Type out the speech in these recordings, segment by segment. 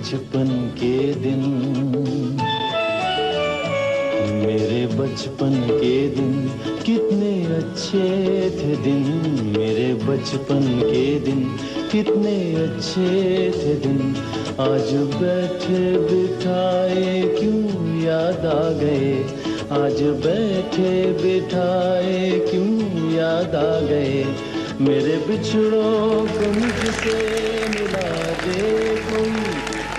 बचपन के दिन, मेरे बचपन के दिन कितने अच्छे थे दिन, मेरे बचपन के दिन कितने अच्छे थे दिन। आज बैठे बिठाए क्यों याद आ गए, आज बैठे बिठाए क्यों याद आ गए। मेरे बिछड़ों को मुझसे मिला दे कोई,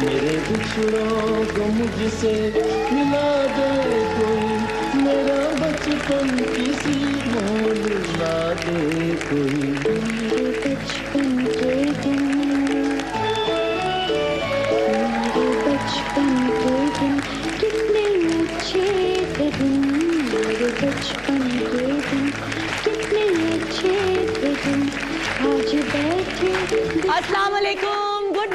मेरे बिछड़ों को मुझसे मिला दे कोई, मेरा बचपन किसी मोल ला दे कोई। मेरे बचपन के दिन, मेरे बचपन के दिन कितने अच्छे थे दिन, मेरे बचपन के दिन कितने अच्छे थे दिन। आज बैठे। अस्सलाम वालेकुम, गुड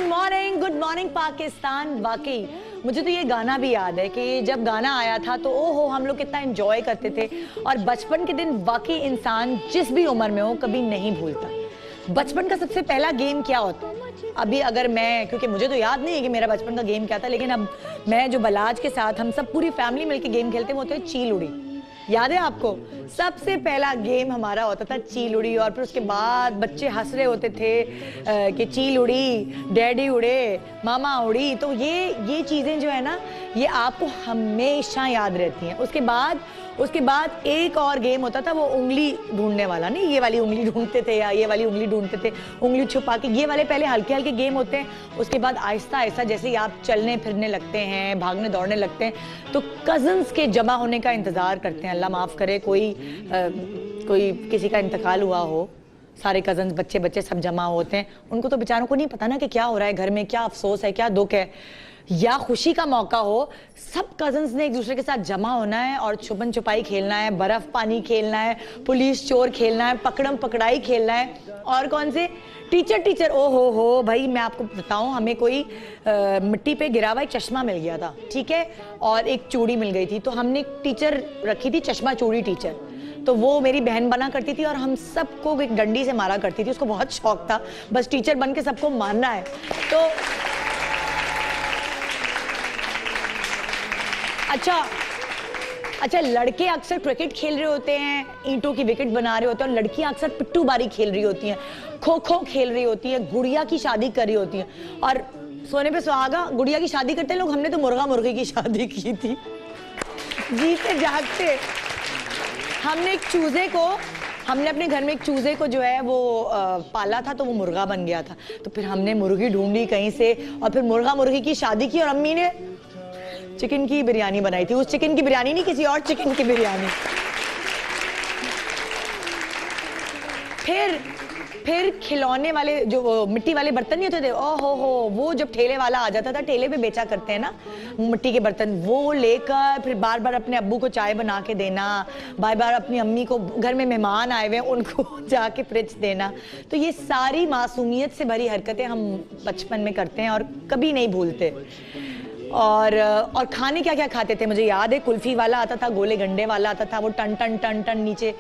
मॉर्निंग पाकिस्तान। वाकई मुझे तो ये गाना भी याद है कि जब गाना आया था तो ओहो हम लोग कितना एंजॉय करते थे। और बचपन के दिन वाकई इंसान जिस भी उम्र में हो कभी नहीं भूलता। बचपन का सबसे पहला गेम क्या होता है? अभी अगर मैं, क्योंकि मुझे तो याद नहीं है कि मेरा बचपन का गेम क्या था, लेकिन अब मैं जो बलाज के साथ हम सब पूरी फैमिली मिलकर गेम खेलते हैं वो होता है चील उड़ी। याद है आपको? सबसे पहला गेम हमारा होता था चील उड़ी। और फिर उसके बाद बच्चे हंस रहे होते थे कि चील उड़ी, डैडी उड़े, मामा उड़ी। तो ये चीज़ें जो है ना, ये आपको हमेशा याद रहती हैं। उसके बाद एक और गेम होता था, वो उंगली ढूंढने वाला। नहीं, ये वाली उंगली ढूंढते थे या ये वाली उंगली ढूंढते थे, उंगली छुपा के। ये वाले पहले हल्के हल्के गेम होते हैं। उसके बाद आहिस्ता आहिस्ता जैसे ही आप चलने फिरने लगते हैं, भागने दौड़ने लगते हैं, तो कज़न्स के जमा होने का इंतज़ार करते हैं। अल्लाह माफ़ करे कोई किसी का इंतकाल हुआ हो, सारे कज़न्स बच्चे सब जमा होते हैं। उनको तो बेचारों को नहीं पता ना कि क्या हो रहा है घर में, क्या अफसोस है, क्या दुख है। या खुशी का मौका हो, सब कज़न्स ने एक दूसरे के साथ जमा होना है और छुपन छुपाई खेलना है, बर्फ पानी खेलना है, पुलिस चोर खेलना है, पकड़म पकड़ाई खेलना है। और कौन से टीचर ओ हो भाई, मैं आपको बताऊं, हमें कोई मिट्टी पे गिरा हुआ एक चश्मा मिल गया था, ठीक है, और एक चूड़ी मिल गई थी। तो हमने एक टीचर रखी थी, चश्मा चूड़ी टीचर। तो वो मेरी बहन बना करती थी और हम सबको एक डंडी से मारा करती थी। उसको बहुत शौक था बस टीचर बन के सबको मारना है। तो अच्छा, लड़के अक्सर क्रिकेट खेल रहे होते हैं, ईंटों की विकेट बना रहे होते हैं, और लड़कियां अक्सर पिट्टू बारी खेल रही होती हैं, खो खो खेल रही होती हैं, गुड़िया की शादी कर रही होती हैं। और सोने पे सुहागा, गुड़िया की शादी करते हैं लोग। हमने तो मुर्गा मुर्गी की शादी की थी, जीते जागते। हमने अपने घर में एक चूजे को जो है वो पाला था, तो वो मुर्गा बन गया था। तो फिर हमने मुर्गी ढूंढी कहीं से और फिर मुर्गा मुर्गी की शादी की, और अम्मी ने चिकन की बिरयानी बनाई थी। उस चिकन की बिरयानी नहीं, किसी और चिकन की बिरयानी। फिर खिलौने वाले जो मिट्टी वाले बर्तन नहीं होते थे, ओहो हो, वो जब ठेले वाला आ जाता था, ठेले पे बेचा करते हैं ना मिट्टी के बर्तन, वो लेकर फिर बार बार अपने अब्बू को चाय बना के देना, बार बार अपनी अम्मी को, घर में मेहमान आए हुए हैं उनको जाके फ्रिज देना। तो ये सारी मासूमियत से भरी हरकतें हम बचपन में करते हैं और कभी नहीं भूलते। और खाने क्या क्या खाते थे मुझे याद है। कुल्फी वाला आता था, गोले गंडे वाला आता था, वो टन टन टन टन नीचे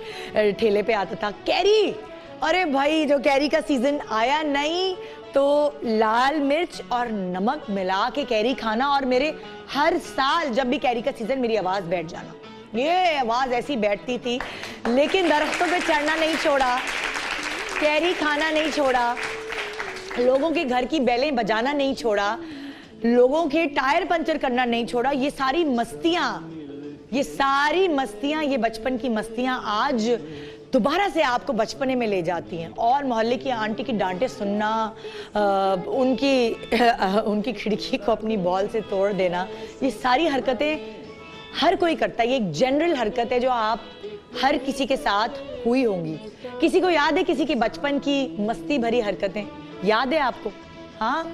ठेले पे आता था। कैरी, अरे भाई जो कैरी का सीजन आया नहीं तो लाल मिर्च और नमक मिला के कैरी खाना। और मेरे हर साल जब भी कैरी का सीजन, मेरी आवाज बैठ जाना, ये आवाज ऐसी बैठती थी। लेकिन दरख्तों पे चढ़ना नहीं छोड़ा, कैरी खाना नहीं छोड़ा, लोगों के घर की बेलें बजाना नहीं छोड़ा, लोगों के टायर पंचर करना नहीं छोड़ा। ये सारी मस्तियां, ये बचपन की मस्तियां आज दोबारा से आपको बचपने में ले जाती हैं। और मोहल्ले की आंटी की डांटे सुनना, उनकी खिड़की को अपनी बॉल से तोड़ देना, ये सारी हरकतें हर कोई करता है। ये एक जनरल हरकत है जो आप हर किसी के साथ हुई होंगी। किसी को याद है किसी के बचपन की मस्ती भरी हरकतें? याद है आपको? हाँ,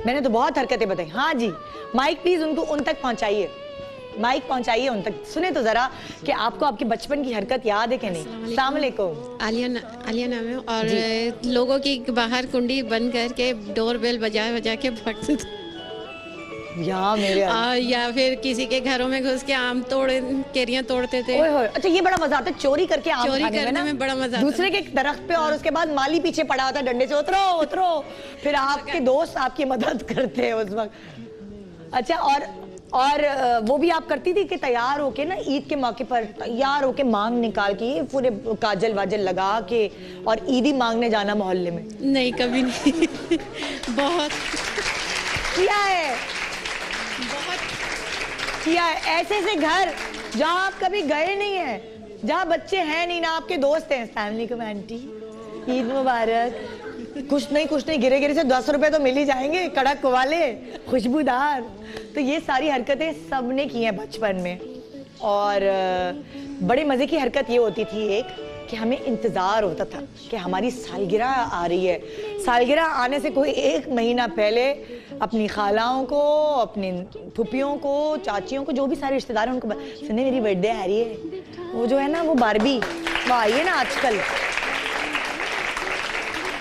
मैंने तो बहुत हरकतें बताई। हाँ जी, माइक प्लीज उन तक पहुंचाइए, माइक पहुंचाइए उन तक, सुने तो जरा कि आपको आपके बचपन की हरकत याद है कि नहीं। अस्सलाम वालेकुम। आलिया नाम है। और लोगों की बाहर कुंडी बंद करके डोर बेल बजा के भगते थे। या मेरे या फिर किसी के घरों में घुस के आम केरियां तोड़ते थे। ओए होए, अच्छा ये बड़ा मजा आता है चोरी करके आम चोरी खाने में करने ना? में बड़ा मजा आता दूसरे के दरख्त पे, और उसके बाद माली पीछे पड़ा होता है डंडे से, उतरो उतरो, फिर आपके दोस्त आपकी मदद करते हैं उस वक्त। अच्छा, और वो भी आप करती थी कि तैयार होके ना ईद के मौके पर तैयार होके मांग निकाल के पूरे काजल वाजल लगा के और ईदी मांगने जाना मोहल्ले में? नहीं, कभी नहीं। बहुत किया है, बहुत किया है। ऐसे ऐसे घर जहाँ आप कभी गए नहीं है, जहाँ बच्चे हैं नहीं ना आपके दोस्त हैं। फैमिली को आंटी ईद मुबारक, कुछ नहीं गिरे गिरे से 10 रुपए तो मिल ही जाएंगे, कड़क वाले खुशबूदार। तो ये सारी हरकतें सबने की हैं बचपन में। और बड़े मजे की हरकत ये होती थी एक, कि हमें इंतजार होता था कि हमारी सालगिरह आ रही है। सालगिरह आने से कोई 1 महीना पहले अपनी खालाओं को, अपनी फुप्पियों को, चाचियों को, जो भी सारे रिश्तेदार हैं उनको सुनिए मेरी बर्थडे आ रही है, वो जो है ना वो बारबी वो आई है ना आजकल,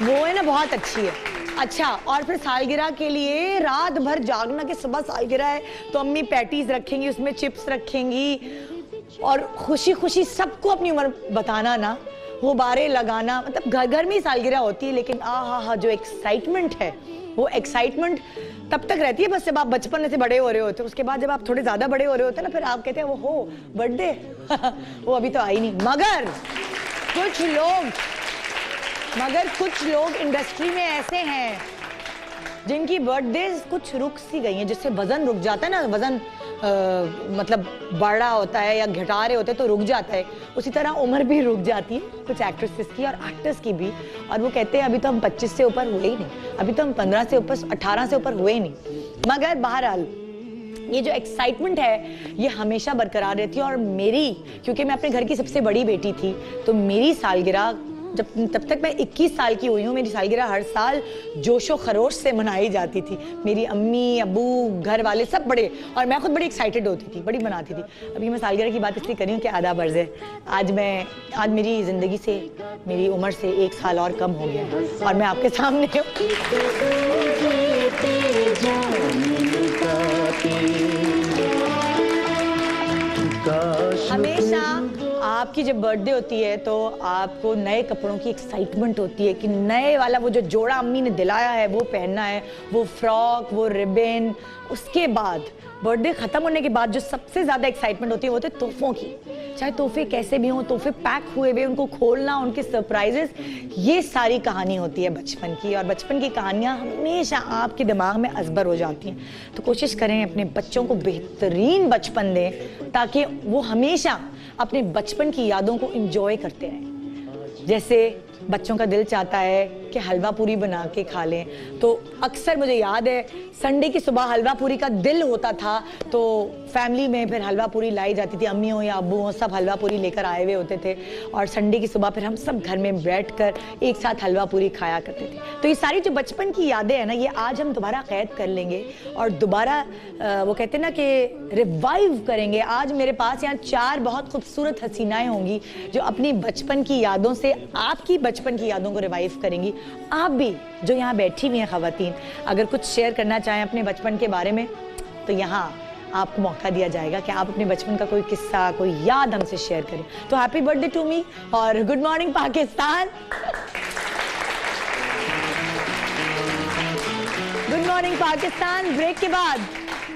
वो है ना बहुत अच्छी है। अच्छा, और फिर सालगिरह के लिए रात भर जागना कि सुबह सालगिरह है तो अम्मी पैटीज रखेंगी, उसमें चिप्स रखेंगी, और खुशी खुशी सबको अपनी उम्र बताना ना, वो बारे लगाना। मतलब घर घर में ही सालगिरह होती है, लेकिन हा जो एक्साइटमेंट है वो एक्साइटमेंट तब तक रहती है बस जब आप बचपन से बड़े हो रहे होते हैं। उसके बाद जब आप थोड़े ज्यादा बड़े हो रहे होते हैं ना, फिर आप कहते हैं वो हो बर्थडे वो अभी तो आई नहीं। मगर कुछ लोग इंडस्ट्री में ऐसे हैं जिनकी बर्थडे कुछ रुक सी गई हैं, जिससे वजन रुक जाता है ना, वजन मतलब बड़ा होता है या घटा रहे होते हैं तो रुक जाता है, उसी तरह उम्र भी रुक जाती है कुछ एक्ट्रेसेस की और एक्टर्स की भी। और वो कहते हैं अभी तो हम 25 से ऊपर हुए ही नहीं, अभी तो हम 15 से ऊपर 18 से ऊपर हुए ही नहीं। मगर बहरहाल ये जो एक्साइटमेंट है ये हमेशा बरकरार रहती है। और मेरी, क्योंकि मैं अपने घर की सबसे बड़ी बेटी थी, तो मेरी सालगिरह तब तक मैं 21 साल की हुई हूँ, मेरी सालगिरह हर साल जोशो खरोश से मनाई जाती थी। मेरी अम्मी, अब्बू, घर वाले सब बड़े, और मैं खुद बड़ी एक्साइटेड होती थी, बड़ी मनाती थी। अभी मैं सालगिरह की बात इसलिए कर रही हूँ कि आधा अर्ज है, आज मेरी ज़िंदगी से, मेरी उम्र से 1 साल और कम हो गया है और मैं आपके सामने हूँ। हमेशा आपकी जब बर्थडे होती है तो आपको नए कपड़ों की एक्साइटमेंट होती है कि नए वाला वो जो जोड़ा अम्मी ने दिलाया है वो पहनना है, वो फ्रॉक, वो रिबन। उसके बाद बर्थडे खत्म होने के बाद जो सबसे ज्यादा एक्साइटमेंट होती है वो होती है तोहफों की। चाहे तोहफे कैसे भी हों, तोहफे पैक हुए हुए, उनको खोलना, उनके सरप्राइजेस, ये सारी कहानी होती है बचपन की। और बचपन की कहानियाँ हमेशा आपके दिमाग में अजबर हो जाती हैं। तो कोशिश करें अपने बच्चों को बेहतरीन बचपन दें ताकि वो हमेशा अपने बचपन की यादों को एंजॉय करते रहें। जैसे बच्चों का दिल चाहता है कि हलवा पूरी बना के खा लें, तो अक्सर मुझे याद है संडे की सुबह हलवा पूरी का दिल होता था तो फैमिली में फिर हलवा पूरी लाई जाती थी। अम्मी हो या अब्बू हो, सब हलवा पूरी लेकर आए हुए होते थे और संडे की सुबह फिर हम सब घर में बैठकर एक साथ हलवा पूरी खाया करते थे। तो ये सारी जो बचपन की यादें हैं ना, ये आज हम दोबारा कैद कर लेंगे और दोबारा वो कहते हैं ना कि रिवाइव करेंगे। आज मेरे पास यहाँ 4 बहुत खूबसूरत हसीनाएं होंगी जो अपनी बचपन की यादों से आपकी बचपन की यादों को रिवाइव करेंगी। आप भी जो यहाँ बैठी हुई हैं ख़वातीन, अगर कुछ शेयर करना चाहें अपने बचपन के बारे में तो यहाँ आपको मौका दिया जाएगा कि आप अपने बचपन का कोई किस्सा, कोई याद हमसे शेयर करें। तो हैप्पी बर्थडे टू मी और good morning Pakistan. Good morning Pakistan. Break के बाद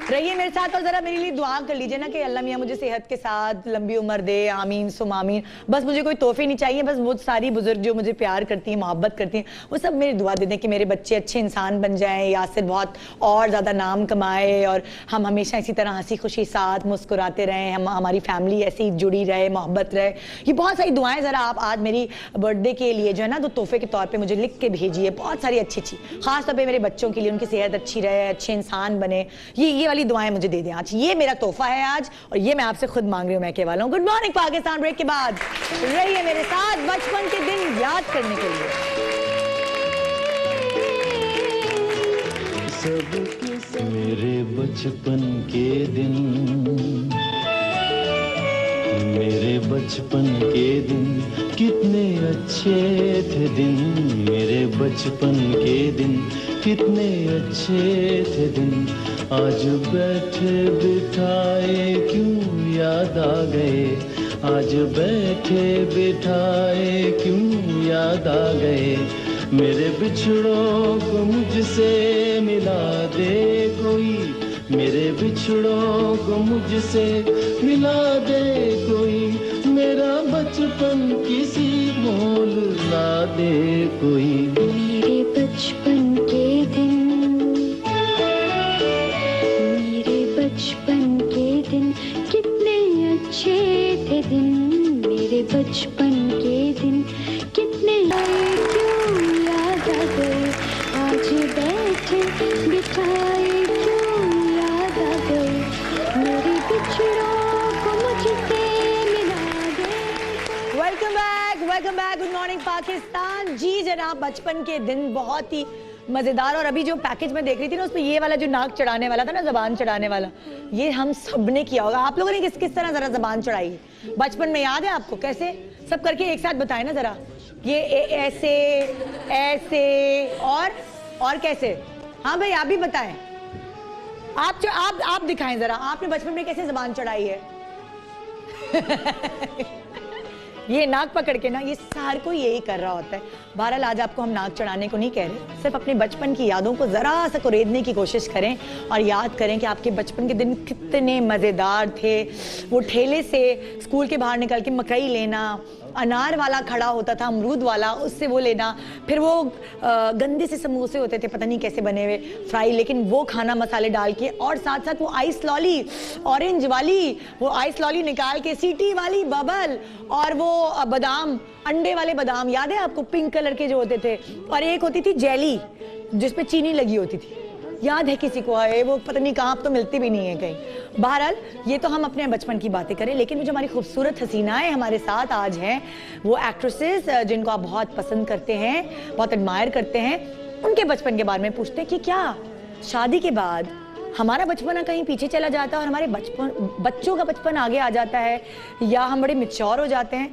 रहिए मेरे साथ और जरा मेरे लिए दुआ कर लीजिए ना कि अल्लाह मियाँ मुझे सेहत के साथ लंबी उम्र दे, आमीन सुम आमीन। बस मुझे कोई तोहफे नहीं चाहिए, बस वो सारी बुजुर्ग जो मुझे प्यार करती हैं, मोहब्बत करती हैं, वो सब मेरी दुआ दे दें कि मेरे बच्चे अच्छे इंसान बन जाएं, यासिर बहुत और ज़्यादा नाम कमाए और हम हमेशा इसी तरह हंसी खुशी साथ मुस्कुराते रहें, हमारी फैमिली ऐसी जुड़ी रहे, मोहब्बत रहे। ये बहुत सारी दुआएं ज़रा आप आज मेरी बर्थडे के लिए जो है ना तो तोहफे के तौर पर मुझे लिख के भेजिए, बहुत सारी अच्छी अच्छी, खास तौर पर मेरे बच्चों के लिए, उनकी सेहत अच्छी रहे, अच्छे इंसान बने। ये वाली दुआएं मुझे दे दें आज, ये मेरा तोहफा है आज और ये मैं आपसे खुद मांग रही हूँ, मैं के वाला हूँ। Good morning Pakistan. ब्रेक के बाद रहिए मेरे साथ बचपन के दिन याद करने के लिए। मेरे बचपन के दिन, मेरे बचपन के दिन कितने अच्छे थे दिन, मेरे बचपन के दिन कितने अच्छे थे दिन। आज बैठे बिठाए क्यों याद आ गए, आज बैठे बिठाए क्यों याद आ गए, मेरे बिछड़ों को मुझसे मिला दे कोई, मेरे बिछड़ों को मुझसे मिला दे कोई, मेरा बचपन किसी मोल ला दे कोई। मेरे बचपन के दिन, मेरे बचपन के दिन कितने अच्छे थे दिन, मेरे बचपन के दिन कितने क्यों याद आ गए, आज बैठे बिठाए क्यों याद आ गए, मेरे बिछड़ों को मुझसे मिला दे। Welcome back, good morning Pakistan. जी जनाब, बचपन के दिन बहुत ही मजेदार। और अभी जो पैकेज में देख रही थी ना, उसमें ये वाला जो नाक चढ़ाने वाला था ना, जबान चढ़ाने वाला, ये हम सब ने किया होगा। आप लोगों ने किस किस तरह जरा जबान चढ़ाई है बचपन में, याद है आपको? कैसे? सब करके एक साथ बताएं ना जरा। ये ऐसे ऐसे और कैसे? हाँ भाई, आप भी बताएं। आप दिखाएं जरा, आपने बचपन में कैसे जबान चढ़ाई है? ये नाक पकड़ के ना, ये हर कोई यही कर रहा होता है। बहरहाल आज आपको हम नाक चढ़ाने को नहीं कह रहे, सिर्फ अपने बचपन की यादों को जरा सा कुरेदने की कोशिश करें और याद करें कि आपके बचपन के दिन कितने मजेदार थे। वो ठेले से स्कूल के बाहर निकल के मकई लेना, अनार वाला खड़ा होता था, अमरूद वाला, उससे वो लेना, फिर वो गंदे से समोसे होते थे, पता नहीं कैसे बने हुए, फ्राई, लेकिन वो खाना मसाले डाल के, और साथ साथ वो आइस लॉली, ऑरेंज वाली, वो आइस लॉली निकाल के, सीटी वाली बबल, और वो बादाम, अंडे वाले बादाम, याद है आपको? पिंक कलर के जो होते थे। और एक होती थी जेली जिसपे चीनी लगी होती थी, याद है किसी को? है वो, पता नहीं कहाँ, तो मिलती भी नहीं है कहीं। बहरहाल ये तो हम अपने बचपन की बातें करें, लेकिन वो जो हमारी खूबसूरत हसीनाएं हमारे साथ आज हैं, वो एक्ट्रेसेस जिनको आप बहुत पसंद करते हैं, बहुत एडमायर करते हैं, उनके बचपन के बारे में पूछते हैं कि क्या शादी के बाद हमारा बचपन कहीं पीछे चला जाता है और हमारे बच्चों का बचपन आगे आ जाता है, या हम बड़े मैच्योर हो जाते हैं,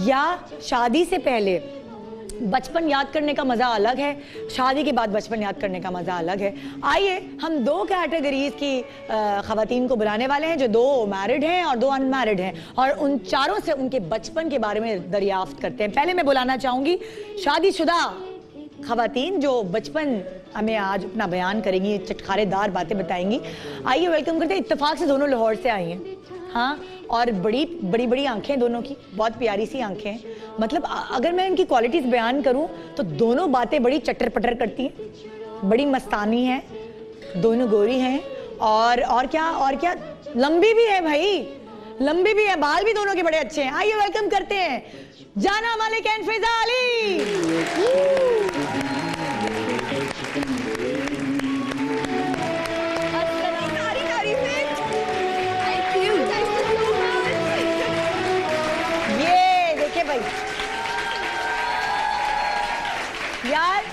या शादी से पहले बचपन याद करने का मज़ा अलग है, शादी के बाद बचपन याद करने का मज़ा अलग है। आइए हम दो कैटेगरीज की ख़वातीन को बुलाने वाले हैं, जो दो मैरिड हैं और दो अनमैरिड हैं, और उन चारों से उनके बचपन के बारे में दरियाफ्त करते हैं। पहले मैं बुलाना चाहूँगी शादीशुदा ख़वातीन जो बचपन हमें आज अपना बयान करेंगी, चटखारेदार बातें बताएंगी। आइए वेलकम करते हैं। इत्तेफाक से दोनों लाहौर से आई हैं, हाँ, और बड़ी आंखें दोनों की, बहुत प्यारी सी आंखें हैं। मतलब अगर मैं इनकी क्वालिटीज बयान करूं तो दोनों बातें बड़ी चटर पटर करती हैं, बड़ी मस्तानी हैं, दोनों गोरी हैं, और क्या लंबी भी है भाई, लंबी भी है, बाल भी दोनों के बड़े अच्छे हैं। आइए वेलकम करते हैं जाना मालिक एंड फिजा अली। यार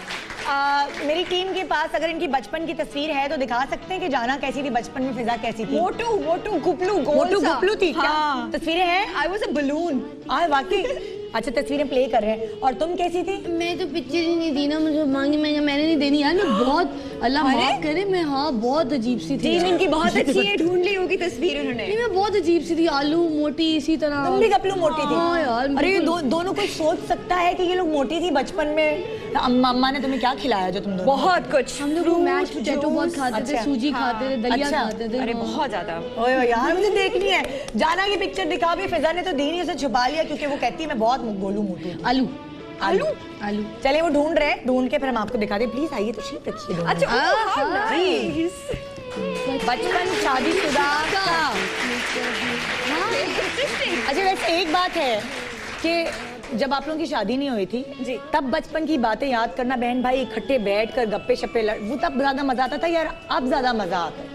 मेरी टीम के पास अगर इनकी बचपन की तस्वीर है तो दिखा सकते हैं कि जाना कैसी थी बचपन में, फिजा कैसी थी? मोटू गुपलू गुपलू थी क्या? हाँ। तस्वीरें हैं? I was a balloon। वाकई अच्छा, तस्वीरें प्ले कर रहे हैं। और तुम कैसी थी? मैं तो पिक्चर ही नहीं दी ना, मुझे मांगी, मैंने नहीं देनी यार। मैं बहुत, अल्लाह माफ करे, मैं हाँ बहुत अजीब सी थी। इनकी बहुत अच्छी है, ढूंढ ली होगी तस्वीर उन्होंने। नहीं, मैं बहुत अजीब सी थी, आलू मोटी इसी तरह। तुम भी गपलू मोटी थी? हाँ यार। अरे ये दोनों कोई सोच सकता है कि ये लोग मोटी थी बचपन में? अम्मा ने तुम्हें क्या खिलाया जो तुम दोनों? बहुत कुछ। हम लोग मैश पोटैटो बहुत खाते थे, सूजी खाते थे, दलिया खाते थे। अरे बहुत ज्यादा। ओए यार मुझे देखनी है। जाना की पिक्चर दिखा भी, फिजा ने तो दी नहीं, उसे छुपा लिया क्योंकि वो कहती है मैं बहुत गोलू मोटू। आलू आलू आलू चले वो ढूंढ रहे हैं, ढूंढ के फिर हम आपको दिखा दें। प्लीज आइए, तो शीट रखिए। अच्छा, how nice। बचपन शादीशुदा का। अच्छा वैसे एक बात है कि जब आप लोगों की शादी नहीं हुई थी जी, तब बचपन की बातें याद करना, बहन भाई इकट्ठे बैठ कर गप्पे शप्पे, वो तब ज्यादा मजा आता था यार? अब ज्यादा मजा आता है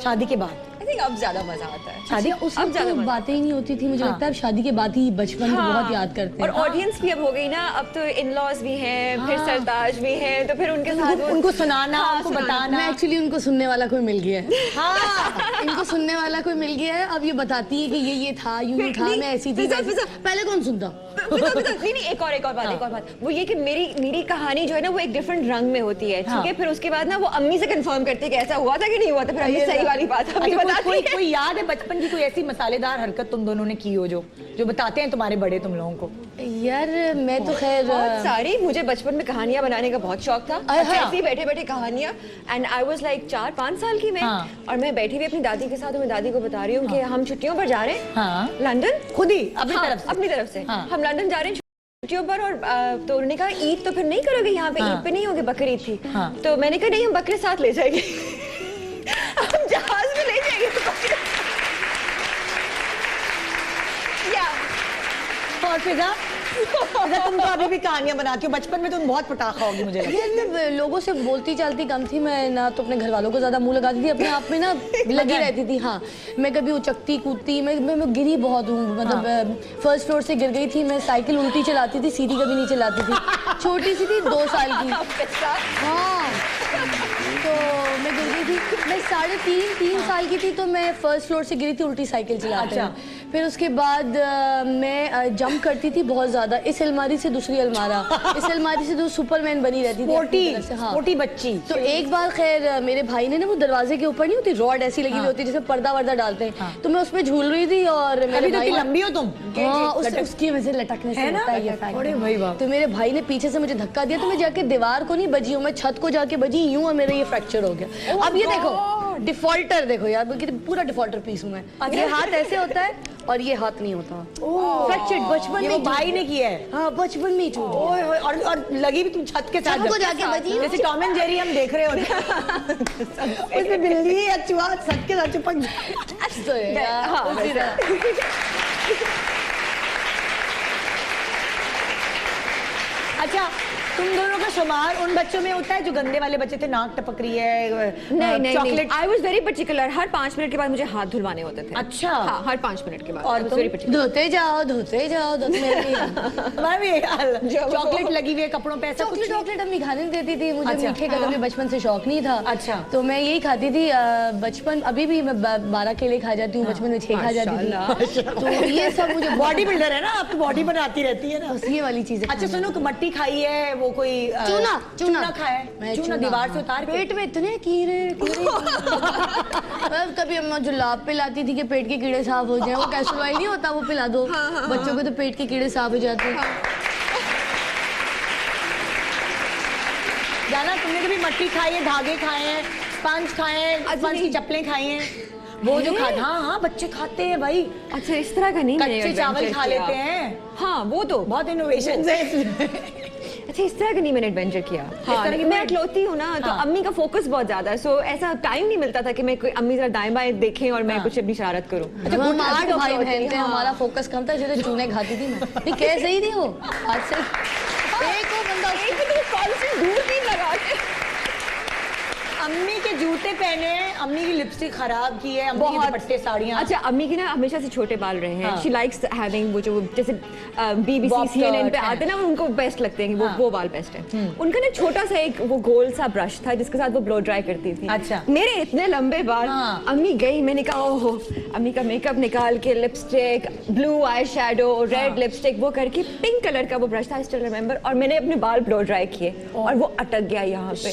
शादी के बाद? I think अब ज्यादा मजा आता है। शादी उस वक्त तो बातें ही नहीं होती थी, मुझे लगता है अब शादी के बाद ही बचपन को बहुत याद करते हैं। और ऑडियंस भी अब हो गई ना, अब तो इन-लॉज भी हैं, फिर सरताज भी हैं, तो फिर उनके साथ उनको सुनाना, उनको बताना। मैं एक्चुअली उनको सुनने वाला कोई मिल गया है। हाँ इनको सुनने वाला कोई मिल गया है, अब ये बताती है कि ये था, यूं था, मैं ऐसी थी। पहले कौन सुनता? नहीं एक और बात वो ये कि मेरी कहानी जो है ना वो एक डिफरेंट रंग में होती है, ठीक है। फिर उसके बाद ना वो अम्मी से कंफर्म करती है कि ऐसा हुआ था कि नहीं हुआ था, फिर अम्मी सही वाली बात अम्मी बताती है। कोई याद है बचपन की कोई ऐसी मसालेदार हरकत तुम दोनों ने की हो जो बताते हैं तुम्हारे बड़े तुम लोगों को? यार मैं तो खैर बहुत सारी, मुझे बचपन में कहानियां बनाने का बहुत शौक था। ऐसी बैठे बैठे कहानियां, एंड आई वाज लाइक 4-5 साल की मैं, और मैं बैठी हुई अपनी दादी के साथ, मैं दादी को बता रही हूँ कि हम छुट्टियों पर जा रहे हैं लंदन, खुद ही अपनी तरफ से हम लंदन जा रहे हैं छुट्टियों पर। और तो उन्होंने कहा ईद तो फिर नहीं करोगे यहाँ पे? ईद पे नहीं होगी, बकरीद थी। तो मैंने कहा नहीं, हम बकरे साथ ले जाएंगे। हम जहाज में ले जाएंगे तो बकरे। और फिजा तुम तो अभी भी कहानियां बनाती हो, बचपन में तुम बहुत पटाखा होगी मुझे लगता है। मैं लोगों से बोलती चालती कम थी, मैं ना तो अपने घर वालों को ज्यादा मुंह लगाती थी, अपने आप में ना लगी रहती थी। हाँ, मैं कभी उचकती कूदती, मैं गिरी बहुत हूँ, मतलब फर्स्ट फ्लोर से गिर गई थी। मैं साइकिल उल्टी चलाती थी, सीधी कभी नहीं चलाती थी, छोटी सी थी 2 साल की। हाँ, तो मैं गिर गई थी, मैं 3.5 साल की थी, तो मैं फर्स्ट फ्लोर से गिरी थी उल्टी साइकिल चलाते हुए। फिर उसके बाद मैं जंप करती थी बहुत ज्यादा, इस अलमारी से दूसरी अलमारा, इस अलमारी से सुपरमैन बनी रहती थी। छोटी बच्ची। तो एक बार खैर मेरे भाई ने ना वो दरवाजे के ऊपर नहीं होती रॉड ऐसी लगी हुई होती जिसमें पर्दा वर्दा डालते हैं, तो मैं उसमें झूल रही थी और मेरे भाई लंबी हो तुम। हाँ, उसकी वजह से लटकने से होता है ये फैक्ट। तो मेरे भाई ने पीछे से मुझे धक्का दिया, तो मैं जाके दीवार को नहीं बजी हूँ, मैं छत को जाके बजी यूं और मेरा ये फ्रैक्चर हो गया। अब ये देखो डिफॉल्टर, देखो यार पूरा डिफॉल्टर पीस हूँ मैं। ये हाथ ऐसे होता है और ये हाथ नहीं होता। फ्रैक्चर बचपन में भाई ने किया है। हाँ, बचपन में ही छूट गया। और लगी भी तुम छत के साथ को जाके बजी, जैसे टॉम एंड जेरी हम देख रहे होते। उसमें बिल्ली या चूहा छत के साथ चिपक। अच्छा, तुम दोनों का शुमार उन बच्चों में होता है जो गंदे वाले बच्चे थे, नाक टपक रही है, नहीं chocolate. I was very particular, her 5 minute के बाद मुझे हाथ धुलवाने होते थे। अच्छा। हाँ, हर 5 मिनट के बाद। और धोते जाओ चॉकलेट लगी हुई है कपड़ों पे, ऐसा कुछ? चॉकलेट अम्मी खाने देती थी, मुझे मीठे का कभी बचपन से शौक नहीं था। अच्छा। तो मैं यही खाती थी बचपन, अभी भी मैं 12 केले खा जाती हूँ, बचपन में 6 खा जाती थी। तो ये सब मुझे बॉडी बिल्डर है ना, आपकी बॉडी बनाती रहती है ना, ये वाली चीजें। अच्छा सुनो, मट्टी खाई है, वो कोई चूना खाया है? चूना दीवार से उतार पेट में इतने कीड़े कभी अम्मा जुलाब पिलाती थी कि पेट के कीड़े साफ हो जाए, वो कैस्ट्रोल नहीं होता वो पिला दो बच्चों को तो पेट के कीड़े साफ हो जाते हैं। जाना, तुमने कभी मट्टी खाई है, धागे खाए हैं, स्पंज खाए हैं, स्पंज की चप्पलें खाई हैं? वो जो हाँ बच्चे खाते हैं भाई। अच्छा, इस तरह का नहीं, कच्चे चावल खा लेते हैं। हाँ, वो तो बहुत इनोवेशन है। अच्छा, इस तरह का नहीं मैंने एडवेंचर किया। हाँ, मैं अकलौती हूँ ना, तो अम्मी का फोकस बहुत ज्यादा है, सो ऐसा टाइम नहीं मिलता था कि मैं कोई अम्मी जरा दाएं बाएं देखें और मैं कुछ अपनी शरारत करूँ। हम 8 भाई बहन थे, हमारा फोकस कम था, जैसे चूने खाती थी मैं। नहीं, कैसे ही नहीं हो आज से एक को बंदा दूर नहीं लगाते। अम्मी के जूते पहने हैं, अम्मी की लिपस्टिक खराब की है, अम्मी की दुपट्टे साड़ियां। अच्छा, अम्मी की ना हमेशा से छोटे बाल रहे हैं। शी लाइक्स हैविंग वो जो जैसे BBC CNN पे आते हैं ना, उनको बेस्ट लगते हैं, वो बाल बेस्ट है। उनका ना छोटा सा एक वो गोल सा ब्रश था जिसके साथ वो ब्लो ड्राई करती थी। अच्छा। मेरे इतने लंबे बाल। अम्मी गई, मैंने कहा ओहो, अम्मी का मेकअप निकाल के lipstick, blue eye shadow, red lipstick, वो करके पिंक कलर का वो ब्रश था, आई स्टिल रिमेंबर, और मैंने अपने बाल ब्लो ड्राई किए और वो अटक गया यहाँ पे।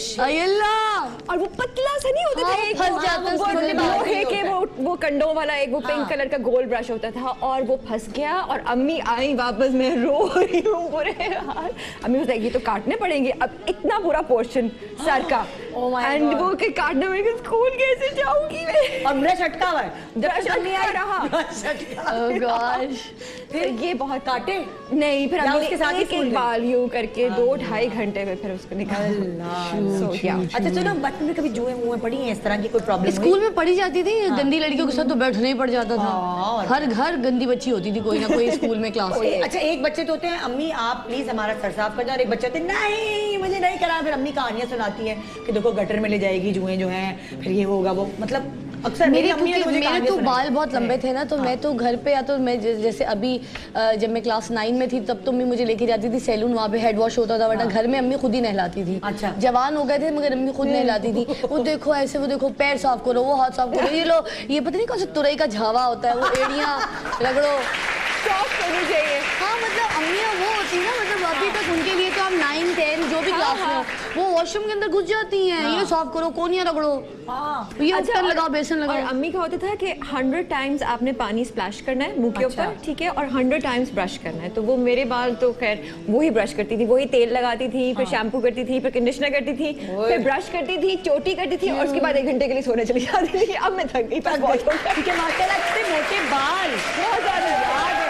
और वो पतला सा नहीं होता था, एक फंस जाता लोहे के वो कंडों वाला एक वो पिंक कलर का गोल ब्रश होता था, और वो फंस गया। और अम्मी आई वापस, मैं रो रही हूँ बुरे हाल। अम्मी वाज लाइक, ये तो काटने पड़ेंगे, अब इतना पूरा पोर्शन सर का, एंड वो के काटने में स्कूल कैसे जाऊंगी मैं? और ब्रश अटका हुआ है, ब्रश नहीं आ रहा। ओह गॉश। फिर ये बहुत काटे नहीं, फिर अम्मी उसके साथ एक बाल यूं करके 2-2.5 घंटे में फिर उसको निकाला। अच्छा सुनो, बचपन में कभी जुए मुँह में पड़ी है इस तरह की कोई प्रॉब्लम? स्कूल में पढ़ी जाती थी, गंदी लड़कियों के साथ तो बैठना ही पड़ जाता था। हर घर गंदी बच्ची होती थी कोई ना कोई स्कूल में क्लास में। अच्छा, एक बच्चे तो होते हैं, अम्मी आप प्लीज हमारा सर साफ कर दो, और एक बच्चे होते हैं नहीं मुझे नहीं करा, फिर अम्मी कहानियां सुनाती है कि देखो गटर में ले जाएगी जुए जो हैं, फिर ये होगा वो, मतलब अक्सर मेरे तो बाल बहुत लंबे थे ना, तो मैं तो घर पे, या तो मैं जैसे अभी जब मैं क्लास 9 में थी तब तो अम्मी मुझे लेके जाती थी सैलून, वहाँ पे हेड वॉश होता था, वरना घर में अम्मी खुद ही नहलाती थी। अच्छा। जवान हो गए थे मगर अम्मी खुद नहलाती थी। वो देखो ऐसे, वो देखो पैर साफ करो, वो हाथ साफ करो, ये लो, ये पता नहीं कौन सा तुरई का झावा होता है, वो एड़ियाँ रगड़ो। सॉफ्ट होनी चाहिए। हाँ मतलब अम्मियाँ वो होती है ना, मतलब अभी तक उनके लिए तो आप 9, 10 जो भी क्लास में हो, वो वॉशरूम के अंदर घुस जाती हैं, ये सॉफ्ट करो, कोनिया रगड़ो, ये उत्तर लगाओ, बेसन और लगाओ। अम्मी का होता था कि 100 टाइम्स आपने पानी स्प्लैश करना है मुंह के ऊपर, ठीक है, और 100 टाइम्स ब्रश करना है। तो वो मेरे बाल तो खैर वही ब्रश करती थी, वही तेल लगाती थी, फिर शैम्पू करती थी, फिर कंडीशनर करती थी, फिर ब्रश करती थी, चोटी करती थी, और उसके बाद 1 घंटे के लिए सोने चली जाती थी। अब मैं थक गई, बहुत हो गया। ठीक है, माशाल्लाह इतने मोटे बाल, बहुत ज्यादा याद है।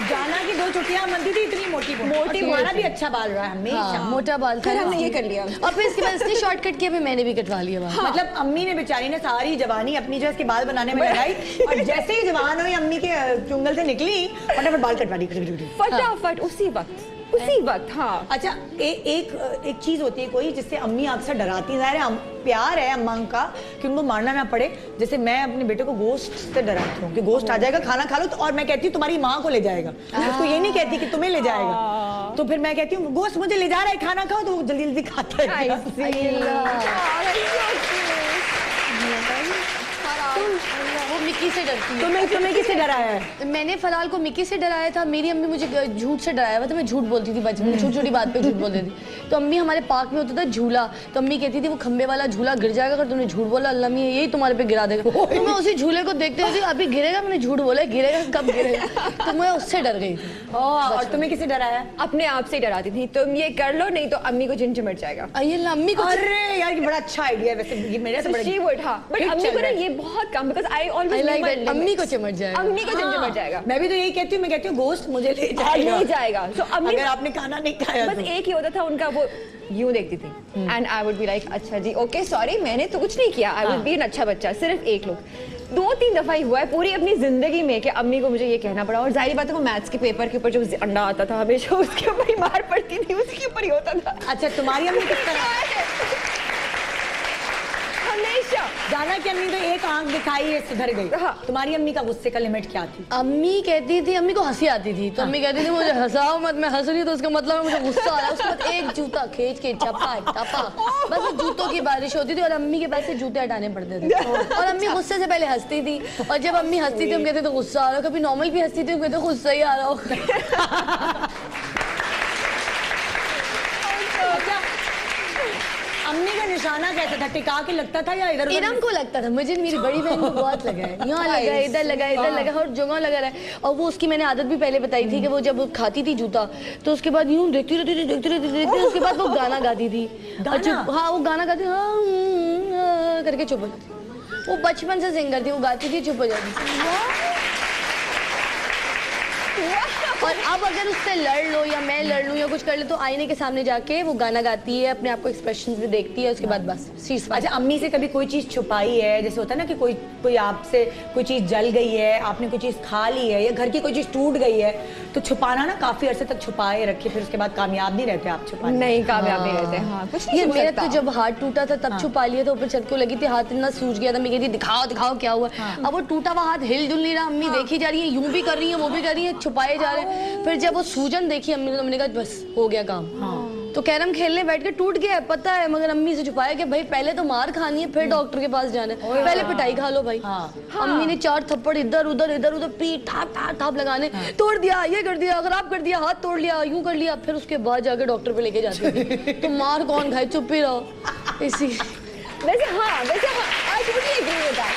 जाना की 2 चुटियां बनती थी, इतनी मोटी मोटी। तुम्हारा भी अच्छा बाल रहा है हमेशा। हाँ, मोटा बाल था। फिर हमने ये कर लिया, और फिर इसके बाद इसने शॉर्टकट किया, फिर मैंने भी कटवा लिया बाल। मतलब अम्मी ने बेचारी ने सारी जवानी अपनी जो इसके बाल बनाने में लगाई, और जैसे ही जवान हुई अम्मी के चुंगल से निकली, फटाफट बाल कटवा दी फटाफट उसी वक्त। हाँ, अच्छा, एक चीज होती है कोई जिससे अम्मी आपसे डराती है, प्यार है अम्मा का कि उनको मारना ना पड़े। जैसे मैं अपने बेटे को गोश्त से डराती हूँ कि गोश्त आ जाएगा, खाना खा लो, तो और मैं कहती हूँ तुम्हारी माँ को ले जाएगा, उसको ये नहीं कहती कि तुम्हें ले जाएगा। तो फिर मैं कहती हूँ गोश्त मुझे ले जा रहा है, खाना खाओ, तो वो जल्दी जल्दी खाता है। वो मिक्की से डरती है। तुम्हें किससे डराया है? मैंने फलाल को मिक्की से डराया था, मेरी अम्मी मुझे झूठ से डराया हुआ था, मैं झूठ बोलती थी बचपन में, छोटी छोटी बात पे झूठ बोल देती। तो अम्मी हमारे पार्क में होता था झूला, तो अम्मी कहती थी वो खंबे वाला झूला गिर जाएगा अगर तुमने झूठ बोला, अल्लाह मियां यही तुम्हारे पे गिरा देगा। तो मैं उसी झूले को देखते रहती, अभी गिरेगा, मैंने झूठ बोला, गिरेगा कब गिरेगा, तो मैं उससे डर गई थी। और तुम्हें किससे डराया? अपने आप से डराती थी, तुम ये कर लो नहीं तो अम्मी को जिन चिमट जाएगा। ये अम्मी को, अरे यार ये बड़ा अच्छा आइडिया है वैसे, ये मेरे से बड़ा शी वुड, हाँ, बट अम्मी को ना ये बहुत कम, because I always like that, अम्मी को चिमट जाएगा, अम्मी को जिन चिमट जाएगा। मैं भी तो यही कहती हूँ, मैं कहती हूँ गोश्त मुझे ले जाएगा, ले जाएगा। तो अम्मी, अगर आपने खाना नहीं खाया बस एक ही होता था उनका, वो यूं देखती थी, and I would be like अच्छा जी ओके सॉरी मैंने तो कुछ नहीं किया, आई वुड बी एन अच्छा बच्चा। सिर्फ एक लोग 2-3 दफा ही हुआ है पूरी अपनी जिंदगी में कि अम्मी को मुझे ये कहना पड़ा। और जाहिर बात है वो मैथ्स के पेपर के ऊपर जो अंडा आता था हमेशा उसके ऊपर ही मार पड़ती थी, उसी के ऊपर ही होता था। अच्छा, तुम्हारी अम्मी किस तरह? हमेशा जाना कि अम्मी तो एक आंख दिखाई है सुधर गई। हाँ। तुम्हारी अम्मी का गुस्से का लिमिट क्या थी? अम्मी कहती थी, अम्मी को हंसी आती थी, तो अम्मी कहती थी मुझे हंसाओ मत, मैं हंस रही तो उसका मतलब है मुझे गुस्सा आ रहा है। उसके बाद एक जूता खींच के टपा टपा, बस जूतों की बारिश होती थी और अम्मी के पास से जूते हटाने पड़ते थे। और अम्मी गुस्से से पहले हंसती थी, और जब अम्मी हंसती थी हम कहते तो गुस्सा आ रहा हो, कभी नॉर्मल भी हंसती थी हम कहते गुस्सा ही आ रहा हो। अम्मी का निशाना कैसा था? टिका के लगता था या इधर उधर? इरम को लगता था, मुझे मेरी बड़ी बहन को बहुत लगा है, यहाँ लगा है, इधर लगा है, इधर लगा है, और जगह लगा रहा है। और वो उसकी मैंने आदत भी पहले बताई थी कि वो जब खाती थी जूता तो उसके बाद यूं देखती रहती, उसके बाद वो गाना गाती थी। हाँ वो गाना गाती करके चुप हो जाती। वो बचपन से सिंगर थी, वो गाती थी चुप हो जाती थी। और अब अगर उससे लड़ लो या मैं लड़ लूं या कुछ कर ले तो आईने के सामने जाके वो गाना गाती है, अपने आप को एक्सप्रेशन भी देखती है, उसके बाद बस सीज। अच्छा, अम्मी से कभी कोई चीज छुपाई है? जैसे होता है ना कि कोई आपसे कोई चीज जल गई है, आपने कोई चीज खा ली है, या घर की कोई चीज टूट गई है, तो छुपाना ना काफी अरसे तक छुपाए रखे, फिर उसके बाद कामयाब नहीं रहते आप छुपाने? नहीं कामयाब नहीं रहते। हाँ, कुछ नहीं। ये मेरा तो जब हाथ टूटा था तब छुपा लिया था, ऊपर छत को लगी थी, हाथ इतना सूज गया था, मैं कहती दिखाओ दिखाओ क्या हुआ। अब वो टूटा हुआ हाथ हिल जुल नहीं रहा, अम्मी देखी जा रही है, यूं भी कर रही है, वो भी कर रही है, छुपाए जा रहे हैं। फिर जब वो सूजन देखी अम्मी ने तो मैंने कहा बस हो गया काम। तो कैरम खेलने बैठ के टूट गया है पता है, मगर अम्मी से छुपाया कि भाई पहले तो मार खानी है फिर डॉक्टर के पास जाना है, पहले पिटाई खा लो भाई। अम्मी ने 4 थप्पड़ इधर उधर पीठ ठाप ठाप ठाप लगाने, तोड़ दिया, ये कर दिया, खराब कर दिया, हाथ तोड़ लिया, यूं कर लिया, फिर उसके बाद जाके डॉक्टर पे लेके जाते थे। तो मार कौन खाए, चुप ही रहो। इसी वैसे हाँ आज मुझे एग्री होता है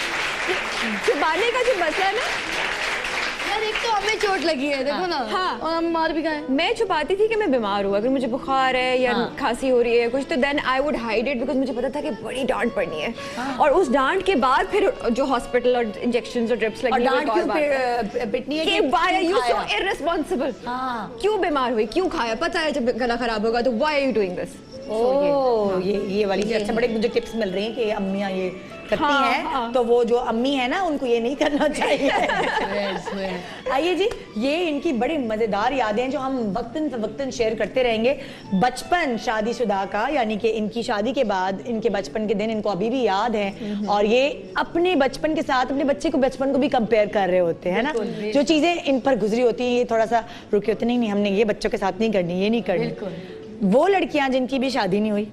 छुपाने का जो मसला है ना, एक तो हमें चोट लगी है देखो ना, हाँ। और हम मार भी खाए। मैं छुपाती थी कि मैं बीमार हूँ, अगर मुझे बुखार है या खांसी हो रही है कुछ, तो then I would hide it, because मुझे पता था कि बड़ी डांट पड़नी है। और उस डांट के बाद फिर जो हॉस्पिटल और इंजेक्शंस और ड्रिप्स लगनी है, डांट क्यों पिटनी है कि why are you so irresponsible, क्यों बीमार हुई, क्यों खाया, पता है जब गला खराब होगा तो why are you doing this. Oh, ये वाली अच्छा, बड़े मुझे टिप्स मिल रही हैं कि अम्मियाँ ये करती हैं, तो वो जो अम्मी है ना उनको ये नहीं करना चाहिए। आइए जी, ये इनकी बड़ी मजेदार यादें हैं जो हम वक्तन शेयर करते रहेंगे। बचपन शादीशुदा का, यानी कि इनकी शादी के बाद इनके बचपन के दिन इनको अभी भी याद है, और ये अपने बचपन के साथ अपने बच्चे को बचपन को भी कंपेयर कर रहे होते हैं ना, जो चीजें इन पर गुजरी होती है ये थोड़ा सा रुके होते, नहीं हमने ये बच्चों के साथ नहीं करनी, ये नहीं करनी। वो लड़कियां जिनकी भी शादी नहीं हुई,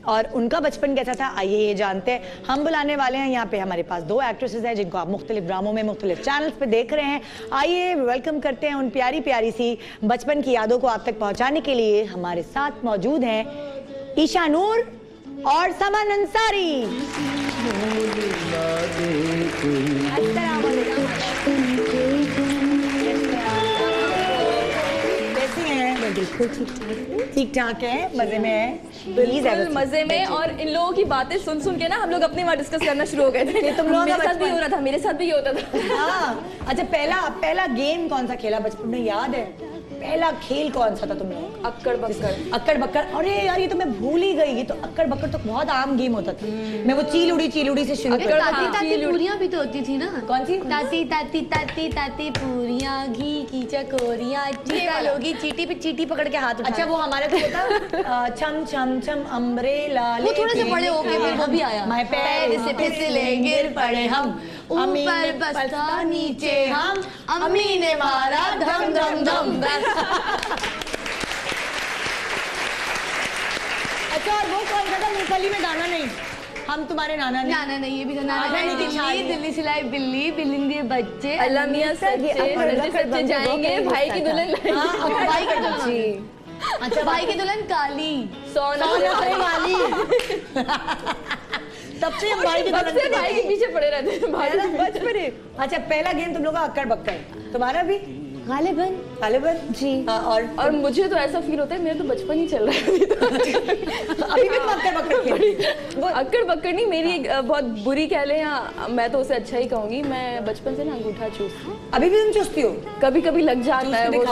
और उनका बचपन कैसा था आइए ये जानते हैं। हम बुलाने वाले हैं यहाँ पे हमारे पास 2 एक्ट्रेसेस हैं जिनको आप मुख्तलिफ ड्रामों में मुख्तलिफ चैनल्स पे देख रहे हैं। आइए वेलकम करते हैं उन प्यारी प्यारी सी बचपन की यादों को आप तक पहुँचाने के लिए हमारे साथ मौजूद हैं ईशा नूर और समन अंसारी। ठीक ठाक है, मजे में है, बिल्कुल मजे में। और इन लोगों की बातें सुन सुन के ना हम लोग अपनी बात डिस्कस करना शुरू हो गए थे। तुम लोगों का मेरे साथ भी हो रहा था, मेरे साथ भी ये होता था। हाँ, अच्छा पहला गेम कौन सा खेला बचपन में याद है? पहला खेल कौन सा था तुम लोग? अक्कड़ बक्कड़। अक्कड़ बक्कड़, अरे यार ये तो मैं भूल ही गई। ये तो अक्कड़ बक्कड़ तो बहुत आम गेम होता था। मैं वो चील उड़ी से शुरू ताती ताती पूरियां भी तो होती थी ना। कौन सी? ताती ताती ताती ताती पूरियां, घी की चकोरियां, चीटा लोगी चीटी पे चीटी पकड़ के हाथ उठा। अच्छा वो हमारे तो होता छम छम छम अम्ब्रेला। वो थोड़े से बड़े हो गए फिर वो भी आया। मैं पैर से फिसले गिर पड़े हम, ऊपर बस्ता नीचे हम, अम्मी ने मारा धम धम धम। अच्छा और वो कौन सा था? मूंगफली में दाना नहीं, हम तुम्हारे नाना नहीं। नाना नहीं, ये भी था नाना नाना नहीं। नहीं थी छाई। दिल्ली सिलाई बिल्ली, बिल्लिंदे बच्चे, अल्लाह मियां सच्चे जाएंगे, भाई की दुल्हन हाँ, भाई की दुल्हन। अच्छा भाई की दुल्हन काली, सोना वाली। तब से हम भाई की दुल्हन भाई के पीछे पड़े रहते हैं बचपन। अच्छा पहला गेम तुम लोग का अक्कड़ बक्कड़, तुम्हारा भी? गालिबन जी। और मुझे तो ऐसा फील होता है मेरा तो बचपन ही चल रहा है अभी भी तुम अक्कड़ बक्कड़ खेल। वो अक्कड़ बक्कड़ नहीं, मेरी एक बहुत बुरी कह ले, या मैं तो उसे अच्छा ही कहूंगी, मैं बचपन से ना अंगूठा चूसती हूँ। अभी भी तुम चूसती हो? कभी कभी लग जाता है वो।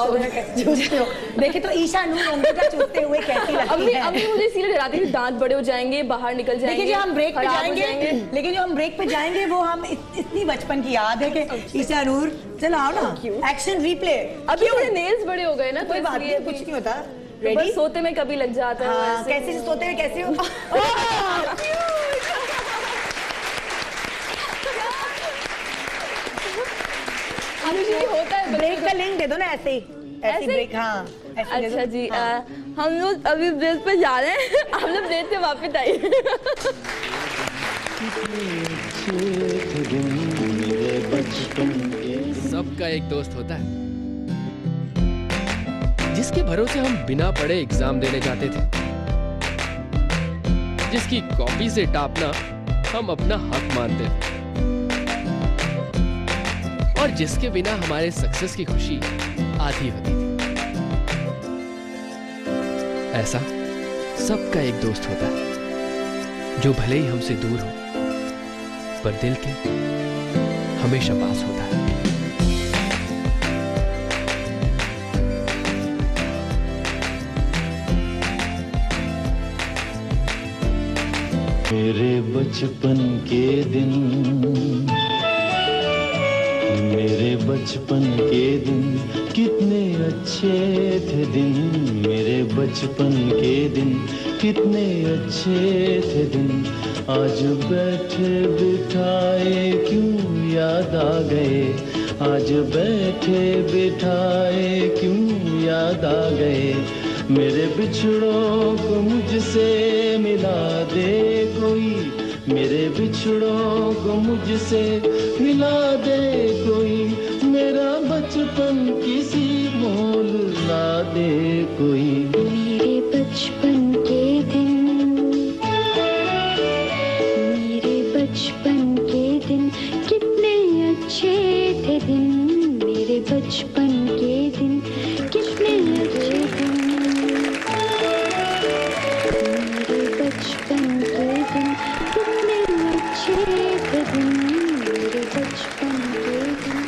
चूसते हो? देखे तो ईशा नूर अंगूठा चूसते हुए कैसी लगती है। अम्मी मुझे इसीलिए डराती थी, दांत बड़े हो जाएंगे, बाहर निकल जाएंगे। देखिए जो हम ब्रेक पे जाएंगे, लेकिन जो हम ब्रेक पे जाएंगे वो हम इतनी बचपन की याद है कि ईशा नूर चलो आओ ना, एक्शन रिप्ले। अभी मेरे नेल्स बड़े हो गए ना, कोई बात नहीं, कुछ नहीं होता। बस रेडी? सोते में कभी लग जाता है। हाँ, कैसे सोते हुए कैसे हो? होता है ब्रेक का लिंक दे दो ना, ऐसे ही ऐसे ब्रेक। हाँ ऐसे दे दो। अच्छा जी, हम लोग अभी ब्रेक पे जा रहे हैं, हम लोग ब्रेक से वापस आइए। सबका एक दोस्त होता है जिसके भरोसे हम बिना पढ़े एग्जाम देने जाते थे, जिसकी कॉपी से टापना हम अपना हक मानते थे, और जिसके बिना हमारे सक्सेस की खुशी आधी होती थी। ऐसा सबका एक दोस्त होता है जो भले ही हमसे दूर हो पर दिल के हमेशा पास होता है। मेरे बचपन के दिन, मेरे बचपन के दिन कितने अच्छे थे दिन, मेरे बचपन के दिन कितने अच्छे थे दिन। आज बैठे बिठाए क्यों याद आ गए, आज बैठे बिठाए क्यों याद आ गए। मेरे बिछड़ों को मुझसे मिला दे कोई, मेरे बिछड़ों को मुझसे मिला दे कोई, मेरा बचपन किसी मोल ला दे कोई। मेरे बचपन के दिन, मेरे बचपन के दिन कितने अच्छे थे दिन, मेरे बचपन के दिन कितने अच्छे दिन, मेरे बचपन के दिन कितने अच्छे थे दिन, मेरे बचपन के दिन।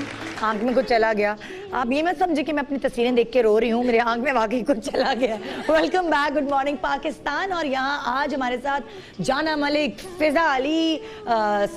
आंख में कुछ चला गया। आप ये मत समझे कि मैं अपनी तस्वीरें देख के रो रही हूँ, मेरे आंख में वाकई कुछ चला गया। Welcome back, good morning Pakistan. और यहाँ आज हमारे साथ जाना मलिक, फिजा अली,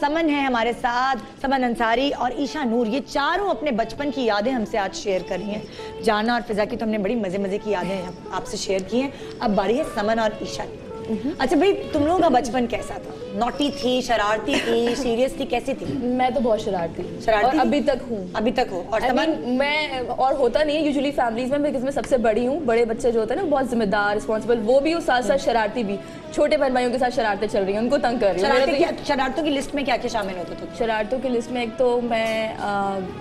समन है हमारे साथ, समन अंसारी और ईशा नूर। ये चारों अपने बचपन की यादें हमसे आज शेयर कर रही हैं। जाना और फिजा की तो हमने बड़ी मजे मजे की यादें आपसे शेयर की हैं। अब बारी है समन और ईशा की। अच्छा भाई, तुम लोगों का बचपन कैसा था? नॉटी थी, शरारती थी, सीरियस थी, कैसी थी? मैं तो बहुत शरारती शरारती और थी? अभी तक हूँ। अभी तक हो? और I तमन? mean, मैं और होता नहीं है यूजुअली फैमिलीज में, बिकॉज मैं सबसे बड़ी हूँ। बड़े बच्चे जो होते हैं ना बहुत जिम्मेदार, रिस्पॉन्सिबल, वो भी उस साथ साथ शरारती भी। छोटे बहन भाइयों के साथ शरारतें चल रही हैं, उनको तंग कर रही हूँ। शरारतों की लिस्ट में क्या क्या शामिल होते थे? शरारतों की लिस्ट में एक तो मैं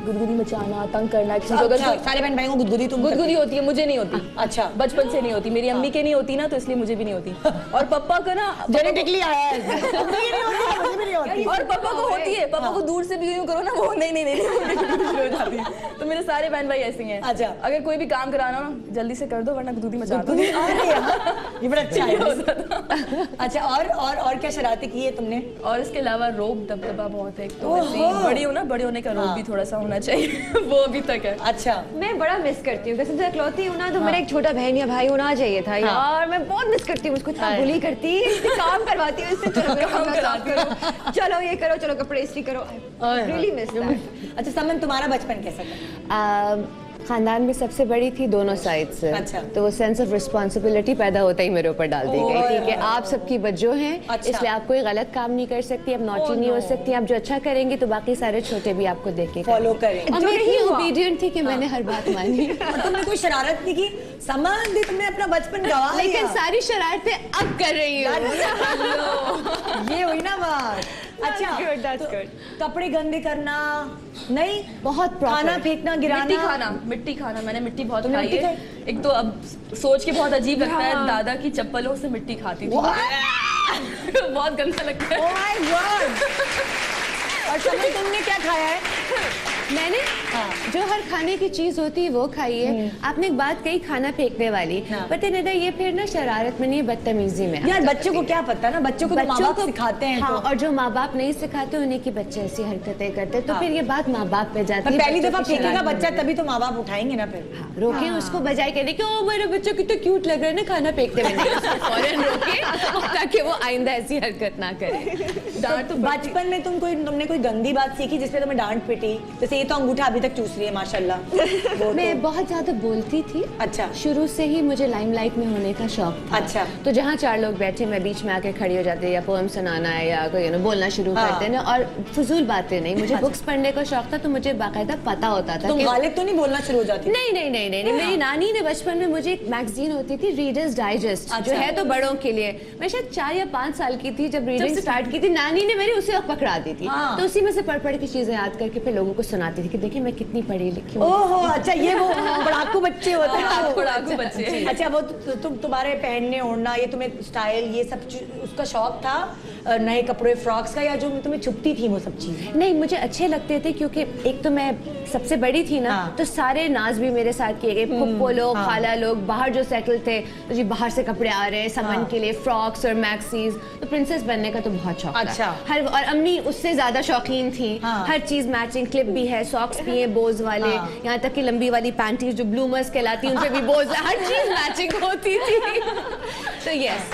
गुदगुदी मचाना, तंग करना, किसी को अच्छा, सारे बहन भाइयों को गुदगुदी तुम गुदगुदी होती है, मुझे नहीं होती। अच्छा। बचपन से नहीं होती, मेरी अम्मी के नहीं होती ना, तो इसलिए मुझे भी नहीं होती। और पापा का ना जेनेटिकली आया है। मुझे भी नहीं होती। और पापा को होती है, पापा को दूर से भी यूं करो ना, वो नहीं शुरू हो जाती है। तो मेरे सारे बहन भाई ऐसे ही हैं। अच्छा। अगर कोई भी काम कराना ना, जल्दी से कर दो वरना गुदगुदी मचा दो। ये बड़ा अच्छा है। अच्छा, और क्या शरारती की है तुमने? और इसके अलावा रोब दबदबा बहुत है। तो वैसे ही बड़ी हो ना, बड़े होने का रोब भी थोड़ा सा होना चाहिए। वो अभी तक है। अच्छा। मैं बड़ा मिस करती हूँ, कसम से इकलौती हूँ ना, तो मेरा एक छोटा बहन या भाई होना चाहिए था यार। मैं बहुत मिस करती हूँ उसको, इतना बुली करती, इससे काम करवाती हूँ, इससे चलो मेरा कमरा साफ करो, चलो ये करो, चलो कपड़े इस्त्री करो। Really miss that. अच्छा समन, तुम्हारा बचपन कैसा था? खानदान में सबसे बड़ी थी दोनों साइड से। अच्छा। तो वो सेंस ऑफ रिस्पॉन्सिबिलिटी पैदा होता ही मेरे ऊपर डाल दी गई थी कि आप सबकी बच्चों हैं। अच्छा। इसलिए आप कोई गलत काम नहीं कर सकती, आप नॉटी नहीं हो सकती, आप जो अच्छा करेंगे तो बाकी सारे छोटे भी आपको देख के फॉलो करें। और मैं इतनी ओबीडिएंट थी कि मैंने हर बात मानी। और तुमने कोई शरारत नहीं की? समन दी, तुमने अपना बचपन गवा लिया। लेकिन सारी शरारतें अब कर रही हूँ। ये हुई ना बात। अच्छा, good, that's तो good. कपड़े गंदे करना नहीं, बहुत proper. खाना फेंकना, गिराना। मिट्टी खाना, मैंने मिट्टी बहुत तुमने खाई मिट्टी है। एक तो अब सोच के बहुत अजीब लगता है, दादा की चप्पलों से मिट्टी खाती थी। बहुत गंदा लगता है। Oh my God! और समन, तुमने क्या खाया है? मैंने जो हर खाने की चीज होती है वो खाई है। आपने एक बात कही खाना फेंकने वाली, पता नहीं था ये फिर ना शरारत में नहीं, बदतमीजी में। यार बच्चों को क्या पता ना, बच्चों को तो माँ बाप सिखाते हैं। हाँ, और जो माँ बाप नहीं सिखाते उन्हीं के बच्चे ऐसी हरकतें करते, तो फिर ये बात माँ बाप पे जाती है। पहली दफा फेंकेगा बच्चा तभी तो माँ बाप उठाएंगे ना फिर। रोके उसको, बजाय कहने कि ओ मेरा बच्चा कितना क्यूट लग रहा है ना खाना फेंकते हुए, फौरन रोके ताकि वो आइंदा ऐसी हरकत ना करे। डांट तो बचपन में तुमने कोई गंदी बात सीखी जिसपे तुम्हें डांट पिटी? जैसे ये तो अंगूठा अभी तक चूस रही है माशाल्लाह। मैं बहुत ज्यादा बोलती थी। अच्छा। शुरू से ही मुझे लाइमलाइट में होने का शौक था। अच्छा। तो जहाँ चार लोग बैठे, मैं बीच में आके खड़ी हो जाती, या पोएम सुनाना है या कोई बोलना शुरू करते ना, और फजूल बातें नहीं। मुझे बुक्स पढ़ने का शौक था, तो मुझे बाकायदा पता होता था। तुम गालिब तो नहीं बोलना शुरू हो जाती? नहीं। मेरी नानी ने बचपन में मुझे एक मैगजीन होती थी, रीडर्स डाइजेस्ट, जो है तो बड़ों के लिए। मैं शायद 4 या 5 साल की थी जब रीडिंग स्टार्ट की थी। नानी ने मेरी उसी वक्त पकड़ा दी थी, तो उसी में से पढ़ के चीजें याद करके फिर लोगों को सुनाती थी कि देखिए मैं कितनी पढ़ी लिखी हूँ। ओहो, अच्छा, ये वो पढ़ाकू बच्चे होते हैं। पढ़ाकू बच्चे। अच्छा, वो तुम्हारे पहनने ओढ़ना, ये तुम्हें स्टाइल, ये सब उसका शौक था, नए कपड़े, फ्रॉक्स का, या जो तुम्हें चुभती थी वो सब चीजें? नहीं, मुझे अच्छे लगते थे क्योंकि एक तो मैं सबसे बड़ी थी ना, तो सारे नाज भी मेरे साथ किए गए। फुप्पो लोग, खाला लोग बाहर जो सेटल थे, तो जी बाहर से कपड़े आ रहे हैं समन के लिए, फ्रॉक्स और मैक्सीज। तो प्रिंसेस बनने का तो बहुत शौक था। और अम्मी उससे ज्यादा शौकीन थी। हर चीज मैचिंग, क्लिप भी है, सॉक्स भी है बोज वाले, यहाँ तक कि लंबी वाली पैंटीज जो ब्लूमर्स कहलाती हैं उन पे भी बोज, हर चीज मैचिंग होती थी। तो यस।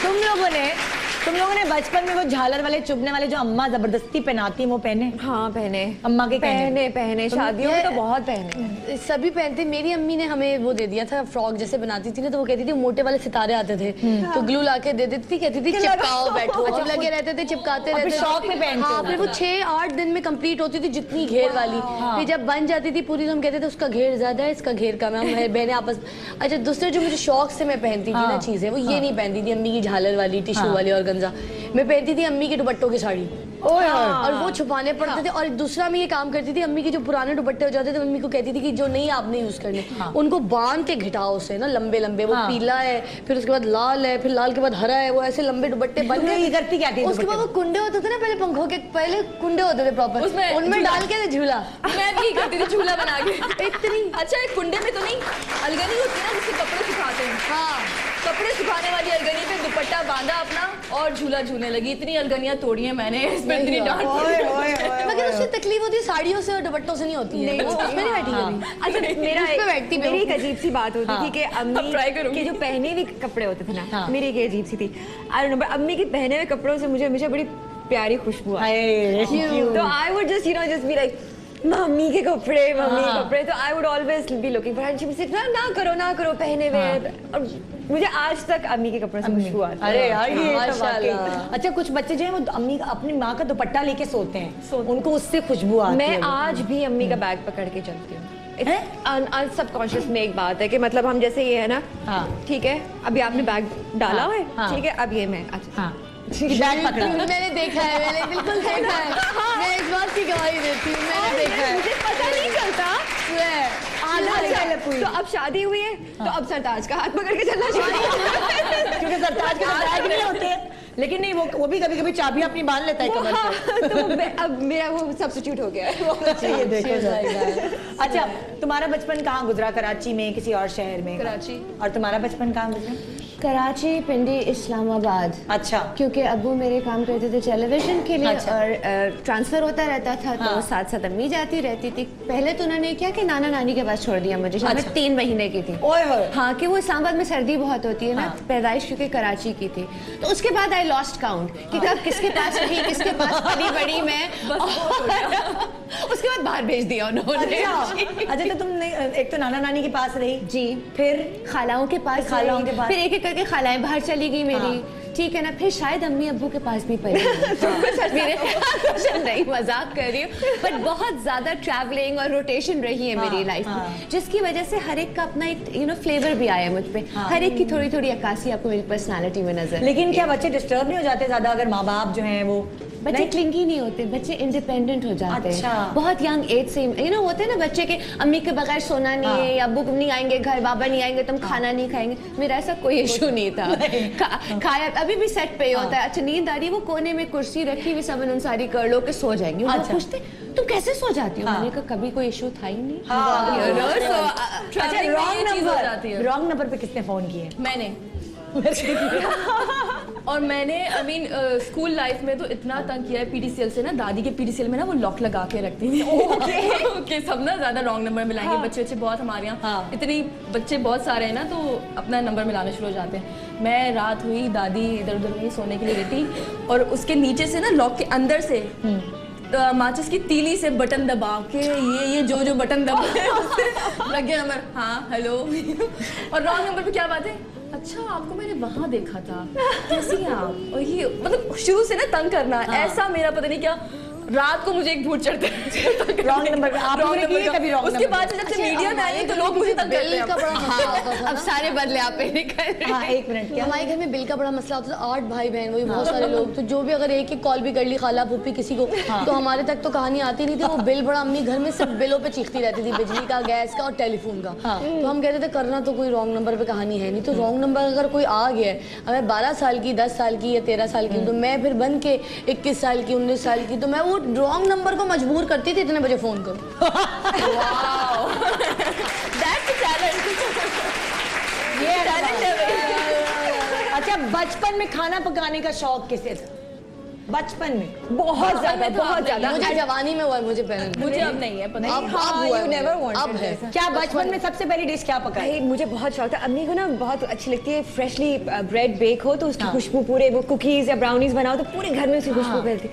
तुम लोगों ने बचपन में वो झालर वाले चुभने वाले जो अम्मा जबरदस्ती पहनाती वो पहने? हाँ पहने, अम्मा के पहने शादियों में तो बहुत पहने। सभी पहनते। मेरी अम्मी ने हमें वो दे दिया था, फ्रॉक जैसे बनाती थी ना, तो वो कहती थी मोटे वाले सितारे आते थे, तो ग्लू लाके दे देती थी, कहती थी चिपकाओ बैठो। जब लगे रहते थे चिपकाते रहते थे, शौक में पहनते। हाँ, फिर वो 6-8 दिन में कंप्लीट होती थी जितनी घेर वाली। फिर जब बन जाती थी पूरी, तो हम कहते थे उसका घेर ज्यादा है, इसका घेर कम है, हम बहनें आपस। अच्छा, दूसरे जो मुझे शौक से मैं पहनती थी ना चीजें, वो ये नहीं पहनती थी अम्मी की झालर वाली, टिश्यू वाली और गंजा। मैं पहनती थी अम्मी के दुपट्टों की साड़ी, और वो छुपाने पड़ते थे। और दूसरा मैं ये काम करती थी, अम्मी के जो पुराने दुपट्टे हो जाते थे, अम्मी को कहती थी कि जो नहीं आपने यूज करने, उनको बांध के घिटाओ से ना लंबे लंबे। वो पीला है, फिर उसके बाद लाल है, फिर लाल के बाद हरा है, वो ऐसे लंबे दुपट्टे बन गए। करती क्या थी? उसके बाद वो कुंडे होते थे ना, पहले पंखों के पहले कुंडे होते थे प्रॉपर, उनमें डाल के झूला। मैं भी करती थी झूला बना के। इतनी अच्छा, एक कुंडे में तो नहीं, अलगनी होती है ना जिससे कपड़े सुखाते हैं। हाँ, कपड़े सुखाने वाली अलगनी पे दुपट्टा बांधा अपना और झूला झूलने लगी। इतनी अलगनियां तोड़ी हैं मैंने, इसमें इतनी डांट। मगर उससे तकलीफ होती है, साड़ियों से और दुपट्टों से नहीं होती है। वो उसमें नहीं बैठी कभी। अच्छा, मेरी एक अजीब सी बात होती थी कि अम्मी के जो पहने हुए कपड़े होते थे ना, मेरी एक अजीब सी थी, आई डोंट नो, अम्मी के पहने हुए कपड़ों से मुझे हमेशा बड़ी प्यारी खुशबू आई। तो I would just be like mummy के कपड़े तो I would always be looking for ना करो पहने हुए। और मुझे आज तक अम्मी के कपड़े से खुशबू आती है। अरे यार ये तो माशाल्लाह। वाकई। अच्छा कुछ बच्चे जो हैं वो अम्मी अपनी माँ का दुपट्टा लेके सोते हैं, उनको उससे खुशबू आती है। मैं आज भी अम्मी का बैग पकड़ के चलती हूँ। सबकॉन्शियस में एक बात है कि मतलब हम जैसे ये है ना, ठीक है, अभी आपने बैग डाला है, ठीक है, अब ये मैं अच्छा बैग पकड़ा। मैंने देखा है, मैंने बिल्कुल देखा है। मैं इस बात की गवाही देती हूँ, मैंने देखा है। मुझे पता नहीं चलता। तो अब शादी हुई है तो अब सरताज का हाथ पकड़ के चलना चाहिए क्योंकि सरताज के बैग नहीं होते हैं, लेकिन नहीं वो भी कभी कभी चाबियां अपनी बांध लेता है कमर पे। तो अब मेरा वो सब्स्टिट्यूट हो गया है। ये देखो। अच्छा तुम्हारा बचपन कहाँ गुजरा? कराची में, किसी और शहर में? कराची। और तुम्हारा बचपन कहाँ गुजरा? कराची, पिंडी, इस्लामाबाद। अच्छा। क्योंकि अब्बू मेरे काम करते थे टेलीविजन के लिए। अच्छा। और ट्रांसफर होता रहता था तो साथ साथ अम्मी जाती रहती थी। पहले तो उन्होंने क्या कि नाना नानी के पास छोड़ दिया मुझे, जब मैं 3 महीने की थी। ओए होए। हाँ, कि वो इस्लामाबाद में सर्दी बहुत होती है ना, पैदाइश क्योंकि कराची की थी। तो उसके बाद आई लॉस्ट काउंट कि कब किसके पास रही, किसके पास पली बड़ी मैं। उसके बाद बाहर भेज दिया उन्होंने। अच्छा तो तुमने एक तो नाना नानी के पास रही जी, फिर खालाओं के पास, फिर एक एक करके खालाएं बाहर चली गई मेरी, ठीक है ना, फिर शायद अम्मी अब्बू के पास भी पड़ी। मेरे नहीं, मजाक कर रही हूँ, पर बहुत ज्यादा ट्रैवलिंग और रोटेशन रही है मेरी लाइफ में, जिसकी वजह से हर एक का अपना एक फ्लेवर भी आया मुझ पे। हर एक की थोड़ी थोड़ी अक्कासी आपको मेरी पर्सनालिटी में नजर। लेकिन क्या बच्चे डिस्टर्ब नहीं हो जाते ज्यादा अगर माँ बाप जो हैं वो? बच्चे क्लिंगी नहीं होते, बच्चे इंडिपेंडेंट हो जाते हैं। अच्छा। बहुत यंग एज से होते हैं ना बच्चे के अम्मी के बगैर सोना नहीं है, या अब्बू नहीं आएंगे घर, बाबा नहीं आएंगे, तुम खाना नहीं खाएंगे। मेरा ऐसा कोई इशू नहीं था। खाया अभी भी सेट पे होता है। अच्छा नींद आ रही, वो कोने में कुर्सी रखी हुई, सब अनुसारी कर लो के सो जाएंगे। वो पूछते तुम कैसे सो जाती हो? मैंने कहा कभी कोई इशू था ही नहीं। रॉन्ग नंबर पे किसने फोन किए? मैंने और मैंने आई मीन स्कूल लाइफ में तो इतना तंग किया है पीडीसीएल से ना, दादी के पीडीसीएल में ना वो लॉक लगा के रखती थी। ओके सब ना ज्यादा रॉन्ग नंबर मिलाएंगे। बच्चे बहुत हमारे यहाँ इतनी बच्चे बहुत सारे हैं ना, तो अपना नंबर मिलाना शुरू हो जाते हैं। मैं रात हुई, दादी इधर उधर नहीं सोने के लिए रहती, और उसके नीचे से ना लॉक के अंदर से माचिस की तीली से बटन दबा के ये जो बटन दबाए उससे लग गया नंबर। हाँ हेलो। और रॉन्ग नंबर पे क्या बात है? अच्छा आपको मैंने वहां देखा था, कैसी हैं आप? और ये मतलब शुरू से ना तंग करना। ऐसा मेरा पता नहीं क्या रात को मुझे एक भूत चढ़ता है। रॉन्ग नंबर पे आप लोगों ने किए कभी रॉन्ग उसके बाद से जब से मीडिया में आई तो लोग मुझे तंग करते हैं। का बड़ा मसला होता था। अब सारे बदले आप पे निकल रहे हैं। हाँ, एक मिनट क्या? हमारे घर में बिल का बड़ा मसला होता था। 8 भाई बहन, वही बहुत सारे लोग, तो जो भी अगर एक कॉल भी कर ली खाला फूफी किसी को, तो हमारे तक तो कहानी आती नहीं थी। वो बिल बड़ा, अम्मी घर में सिर्फ बिलों पे चीखती रहती थी, बिजली का, गैस का और टेलीफोन का। तो हम कहते थे करना तो कोई रॉन्ग नंबर पे कहानी है नहीं, तो रॉन्ग नंबर अगर कोई आ गया है, मैं 12 साल की, 10 साल की या 13 साल की, तो मैं फिर बन के 21 साल की, 19 साल की, तो मैं वो रॉन्ग नंबर को मजबूर करती थी इतने बजे फोन करो। अच्छा बचपन में खाना पकाने का शौक किसे था? बचपन में बहुत ज्यादा। मुझे जवानी में हुआ है, मुझे अब नहीं है पता। अब हुआ है, अब है। क्या बचपन में सबसे पहली डिश क्या पकाई? भाई मुझे बहुत शौक था। अम्मी को ना बहुत अच्छी लगती है फ्रेशली ब्रेड बेक हो तो उसकी खुशबू पूरे, वो कुकीज या ब्राउनीज बनाओ तो पूरे घर में उसकी खुशबू फैलती।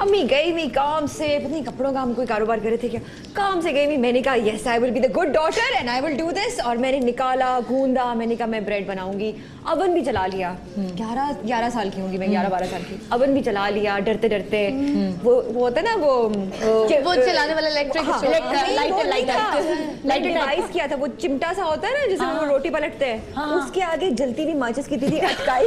अम्मी गई हुई काम से, पता नहीं कपड़ों का हम कोई कारोबार कर रहे थे क्या, काम से गई हुई, मैंने कहा yes I will be the good daughter and I will do this. और मैंने निकाला, गूंदा, मैंने कहा मैं ब्रेड बनाऊंगी। अवन भी चला लिया। 11 साल की होंगी मैं, 11-12 साल की। अवन भी चला लिया डरते डरते। वो होता ना वो चलाने वाला इलेक्ट्रिक लाइटर डिवाइस किया था, वो चिमटा सा होता है ना जिसमें वो रोटी पलटते हैं, उसके आगे जलती हुई माचिस की तीली अटकाई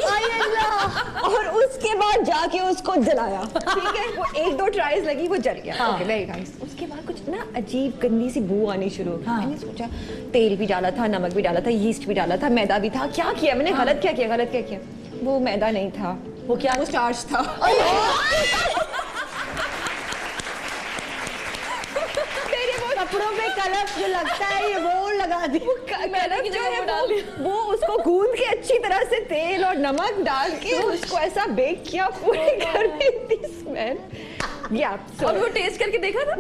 और उसके बाद जाके उसको जलाया। ठीक है, वो 1-2 ट्राइज लगी, वो जल गया। Okay very nice. उसके बाद कुछ ना अजीब गंदी सी बू आनी शुरू। मैंने सोचा तेल भी डाला था, नमक भी डाला था, यीस्ट भी डाला था, मैदा भी था, क्या किया मैंने? गलत क्या किया? वो मैदा नहीं था, वो क्या? वो स्टार्च था। कपड़ों पे कलर जो लगता है ये वो लगा दी। कलर जो है वो उसको गूंद के अच्छी तरह से तेल और नमक डाल के उसको ऐसा बेक किया, पूरे घर में इतनी स्मेल। और वो टेस्ट करके देखा था?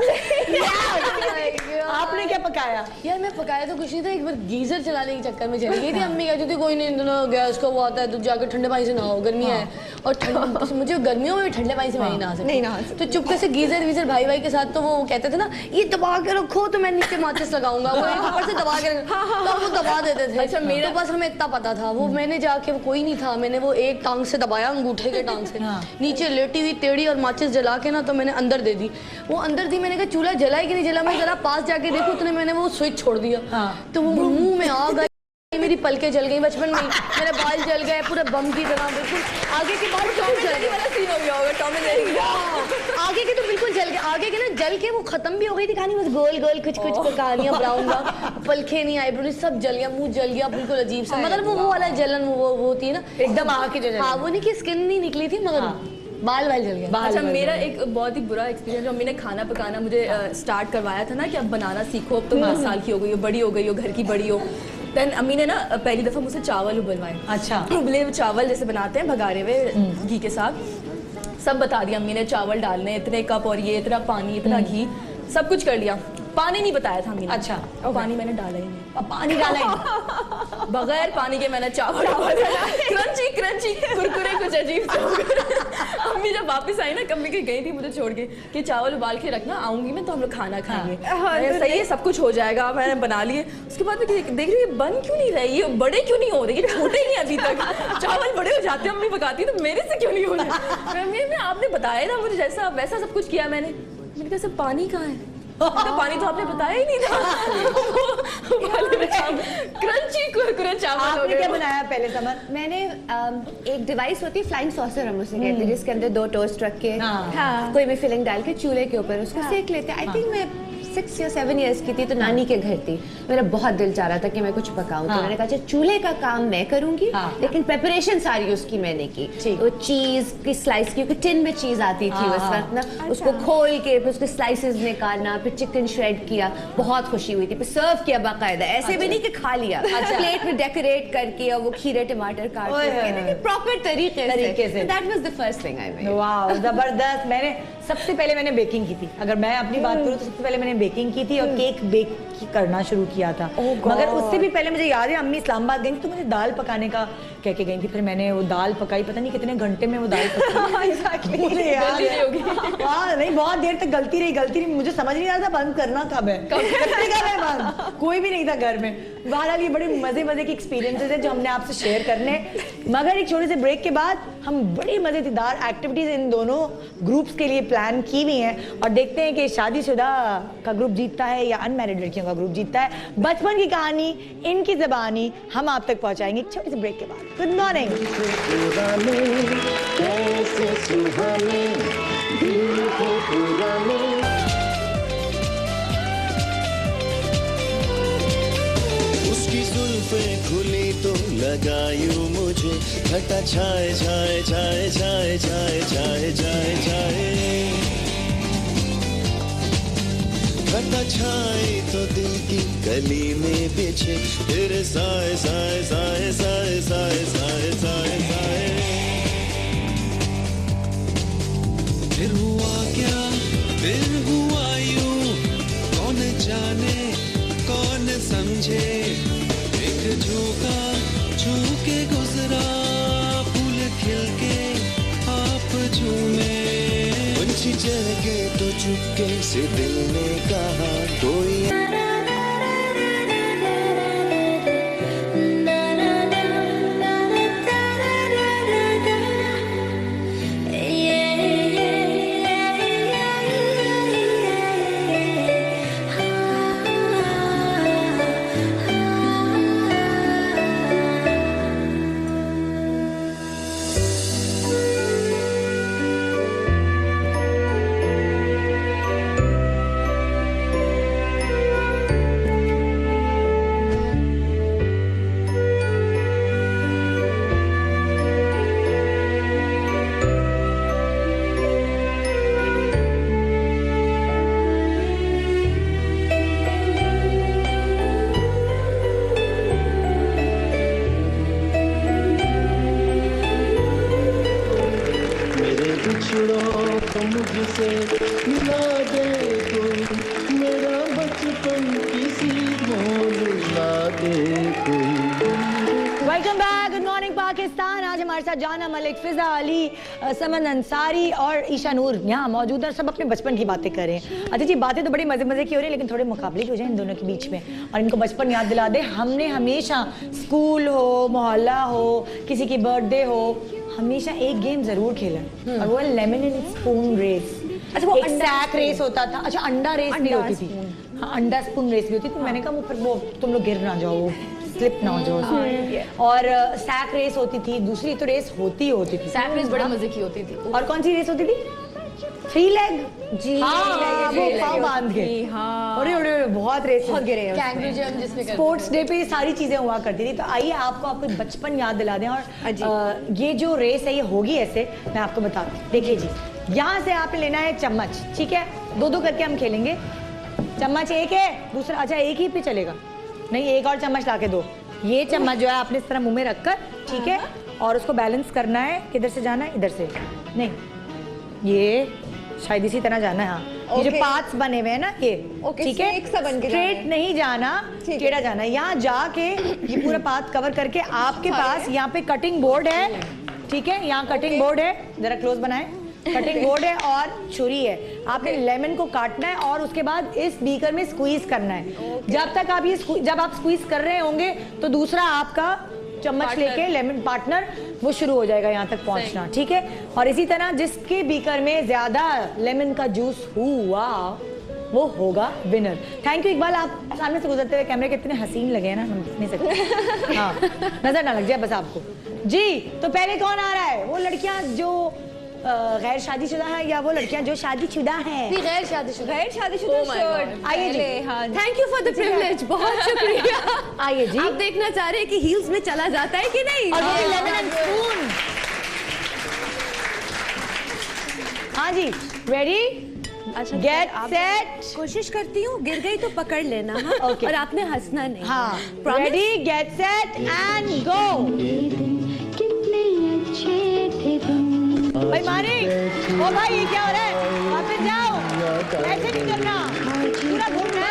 आपने क्या पकाया? यार मैं पकाया तो कुछ नहीं था, एक बार गीजर चलाने के चक्कर में चली गई थी। अम्मी कहती थी कोई नहीं, गैस का वो आता है तो जाकर ठंडे पानी से नहाओ, गर्मी है। और ठंड मुझे गर्मियों में भी ठंडे पानी से मैं नहीं नहा सकती। नहीं नहा सकती। तो चुपके से गीजर वीजर भाई के साथ तो वो कहते थे ना ये दबा के रखो तो मैं नीचे माचिस लगाऊंगा, वो एक ऊपर से दबा के तो वो दबा देते थे। अच्छा, मेरा तो बस हमें इतना पता था। वो मैंने जाके, वो कोई नहीं था, मैंने वो एक टांग से दबाया, अंगूठे के टांग से नीचे लेटी हुई टेढ़ी और माचिस जला के ना तो मैंने अंदर दे दी। वो अंदर दी, मैंने कहा चूल्हा जला है कि नहीं जला, मैं जरा पास जाके देखूं तो मैंने वो स्विच छोड़ दिया। तो वो मुंह में आ गई, मेरी पलकें जल गई बचपन में, मेरे बाल जल गए पूरे बम की तरह, बिल्कुल आगे के बाल बिल्कुल जल गए वाला सीन हो गया होगा टॉम एंड जेरी का। आगे के तो बिल्कुल जल गए, आगे के ना जल के वो खत्म भी हो गई थी कहानी, बस गोल गोल कुछ कुछ कहानियां ब्राउन ब्राउन, पलकें नहीं, आईब्रो नहीं, सब जल गया, मुंह जल गया बिल्कुल अजीब सा, मतलब वो वाला जलन वो होती है ना एकदम आके जो हाँ, वो नहीं कि स्किन नहीं निकली थी मगर बाल जल गया। अच्छा, मेरा एक बहुत ही बुरा एक्सपीरियंस, मम्मी ने खाना पकाना मुझे स्टार्ट करवाया था ना कि अब बनाना सीखो, अब तुम 10 साल की हो गई हो, बड़ी हो गई हो, घर की बड़ी हो। देन अम्मी ने ना पहली दफ़ा मुझसे चावल उबलवाए। अच्छा। उबले हुए चावल जैसे बनाते हैं भगारे हुए घी के साथ, सब बता दिया अम्मी ने, चावल डालने इतने कप और ये इतना पानी इतना घी, सब कुछ कर लिया। पानी नहीं बताया था अम्मी ने। अच्छा। और पानी मैंने डाला ही नहीं। अब पानी डाला ही नहीं। बगैर पानी के मैंने चावल क्रंची क्रंची कुरकुरे कुछ अजीब से हो गए। अम्मी जब वापस आई ना, कम्मी के गई थी मुझे छोड़ के कि चावल उबाल के रखना, आऊंगी मैं तो हम लोग खाना खाएंगे। सही है, सब कुछ हो जाएगा, मैंने बना लिए। उसके बाद मैं देख रही हूँ बन क्यों नहीं रही, ये बड़े क्यों नहीं हो रहे, ये छोटे ही नहीं अभी तक। चावल बड़े हो जाते हैं, अम्मी पकाती तो मेरे से क्यों नहीं हो रहे। मैं आपने बताया था मुझे, जैसा वैसा सब कुछ किया मैंने कहा सब पानी कहाँ है, तो पानी तो आपने बताया ही नहीं था। क्रंची कुरकुरे चावल। आपने क्या बनाया पहले समर? मैंने एक डिवाइस होती है फ्लाइंग सॉसर हम उसे कहते हैं, जिसके अंदर 2 टोस्ट रख के कोई भी फिलिंग डाल के चूल्हे के ऊपर उसको सेक लेते हैं। आई थिंक मैं 6 या 7 इयर्स की थी, तो नानी के घर थी, मेरा बहुत दिल चाह रहा था कि मैं कुछ पकाऊं, तो मैंने कहा अच्छा चूल्हे का काम मैं करूंगी, लेकिन प्रिपरेशन सारी उसकी मैंने की। तो चीज की स्लाइस, क्योंकि टिन में चीज आती थी उस वक्त ना, उसको खोल के फिर उसके स्लाइसेस निकालना, फिर चिकन श्रेड किया, बहुत खुशी हुई थी। फिर सर्व किया बाकायदा, ऐसे भी नहीं कि खा लिया, प्लेट में डेकोरेट करके और वो खीरे टमाटर काट के प्रॉपर तरीके से। That was the first thing I made. Wow, जबरदस्त। मैंने सबसे पहले मैंने बेकिंग की थी, अगर मैं अपनी बात करूँ तो सबसे पहले मैंने बेकिंग की थी और केक बेक करना शुरू किया था। मगर उससे भी पहले मुझे याद है अम्मी इस्लामाबाद गई तो मुझे दाल पकाने का कह के गई थी, फिर मैंने वो दाल पकाई, पता नहीं कितने घंटे में वो दाल पकी। मुझे याद है। हाँ नहीं, बहुत देर तक गलती रही, मुझे समझ नहीं आ रहा था बंद करना कब है, करते कब है बंद, कोई भी नहीं था घर में। बहरहाल ये बड़े मजे के एक्सपीरियंसेस है जो हमने आपसे शेयर करने। मगर एक छोटे से ब्रेक के बाद हम बड़ी मजेदार एक्टिविटीज इन दोनों ग्रुप्स के लिए प्लान की हुई हैं, और देखते हैं कि शादीशुदा का ग्रुप जीतता है या अनमैरिड लड़कियों का ग्रुप जीतता है। बचपन की कहानी, इनकी ज़बानी हम आप तक पहुंचाएंगे एक छोटे से ब्रेक के बाद। Good morning. उसकी जुल्फें खुली तो लगायूं मुझे, घटा छाए छाए छाए छाए छाए छाए छाए छाए, घटा छाए तो दिल की गली में बिछे, फिर साए साए साए साए साए साए साए साए। फिर हुआ क्या, फिर हुआ यूं, कौन जाने कौन समझे, एक झोंका छू के गुजरा, फूल खिल के आप झूमे, पंछी चढ़ के तो चुपके से दिल ने कहा कोई। मुझसे मिला दे कोई, मेरा बचपन किसी मोल ला दे कोई। Welcome back, good morning Pakistan. आज हम हमारे साथ जाना मलिक, फिजा अली, समन अंसारी और ईशा नूर यहाँ मौजूद है। सब अपने बचपन की बातें कर रहे हैं। अच्छा जी, बातें तो बड़ी मजे मजे की हो रही है, लेकिन थोड़े मुकाबले हो जाए इन दोनों के बीच में और इनको बचपन याद दिला दे। हमने हमेशा स्कूल हो, मोहल्ला हो, किसी की बर्थडे हो, हमेशा एक गेम जरूर खेला और वो है लेमन एंड स्पून रेस। अच्छा, वो एक अंडा सैक रेस होता था। अच्छा, अंडा रेस भी होती थी। हाँ, अंडा स्पून रेस भी होती थी। मैंने कहा वो फिर वो तुम लोग गिर ना जाओ, स्लिप ना हो जाओ। और सैक रेस होती थी। दूसरी तो रेस होती थी। सैक रेस बड़े मजे की होती थी। और कौन सी रेस होती थी? 3 लेग जी। हाँ, वो पाँव बांध के। हाँ, अरे बहुत रेस, बहुत गिरे हैं। कैंगरू जंप जिसमें स्पोर्ट्स डे पे ये सारी चीजें हुआ करती थी। तो आइए आपको आपको बचपन याद दिला दें। और ये जो रेस है ये होगी ऐसे, मैं आपको बताती हूँ। देखिए जी, यहाँ से आपने लेना है चम्मच, ठीक है? 2-2 करके हम खेलेंगे। चम्मच एक है, दूसरा अच्छा एक ही पे चलेगा नहीं, एक और चम्मच लाके दो। ये चम्मच जो है आपने इस तरह मुंह में रखकर, ठीक है, और उसको बैलेंस करना है। किधर से जाना है? इधर से नहीं, ये शायद इसी तरह जाना है। हाँ, ये जो पार्ट्स बने हुए हैं ना ये, ठीक है, स्ट्रेट नहीं जाना, टेढ़ा जाना है। यहाँ जाके ये पूरा पाथ कवर करके आपके पास यहाँ पे कटिंग बोर्ड है, ठीक है? यहाँ कटिंग बोर्ड है, जरा क्लोज बनाए। कटिंग बोर्ड है और छुरी है। आपने लेमन को काटना है और उसके बाद इस बीकर में स्क्वीज करना है। जब तक आप जब आप स्क्वीज कर रहे होंगे तो दूसरा आपका चम्मच लेके लेमन पार्टनर वो शुरू हो जाएगा यहाँ तक पहुँचना, ठीक है? और इसी तरह जिसके बीकर में ज्यादा लेमन का जूस हुआ वो होगा विनर। थैंक यू इकबाल, आप सामने से गुजरते हुए कैमरे कितने हसीन लगे हैं ना, हम देख नहीं सकते। हाँ, नजर ना लग जाए बस आपको जी। तो पहले कौन आ रहा है? वो लड़कियां जो गैर शादीशुदा है या वो लड़कियां जो शादीशुदा हैं? गैर शादीशुदा। आइए जी, thank you for the privilege, बहुत शुक्रिया। आइए जी। आप देखना चाह रहे हैं कि हील्स में चला जाता है कि नहीं? और वो भी लेमन एंड स्पून। हाँ जी, रेडी, गेट सेट। कोशिश करती हूँ, गिर गई तो पकड़ लेना। हाँ? Okay. और आपने हंसना नहीं। हाँ, Promise? Ready, get set and go. कितने अच्छे थे दिन। भाई मारी, ओ भाई ये क्या हो रहा है? वापस जाओ, ऐसे नहीं करना, पूरा घूमना है।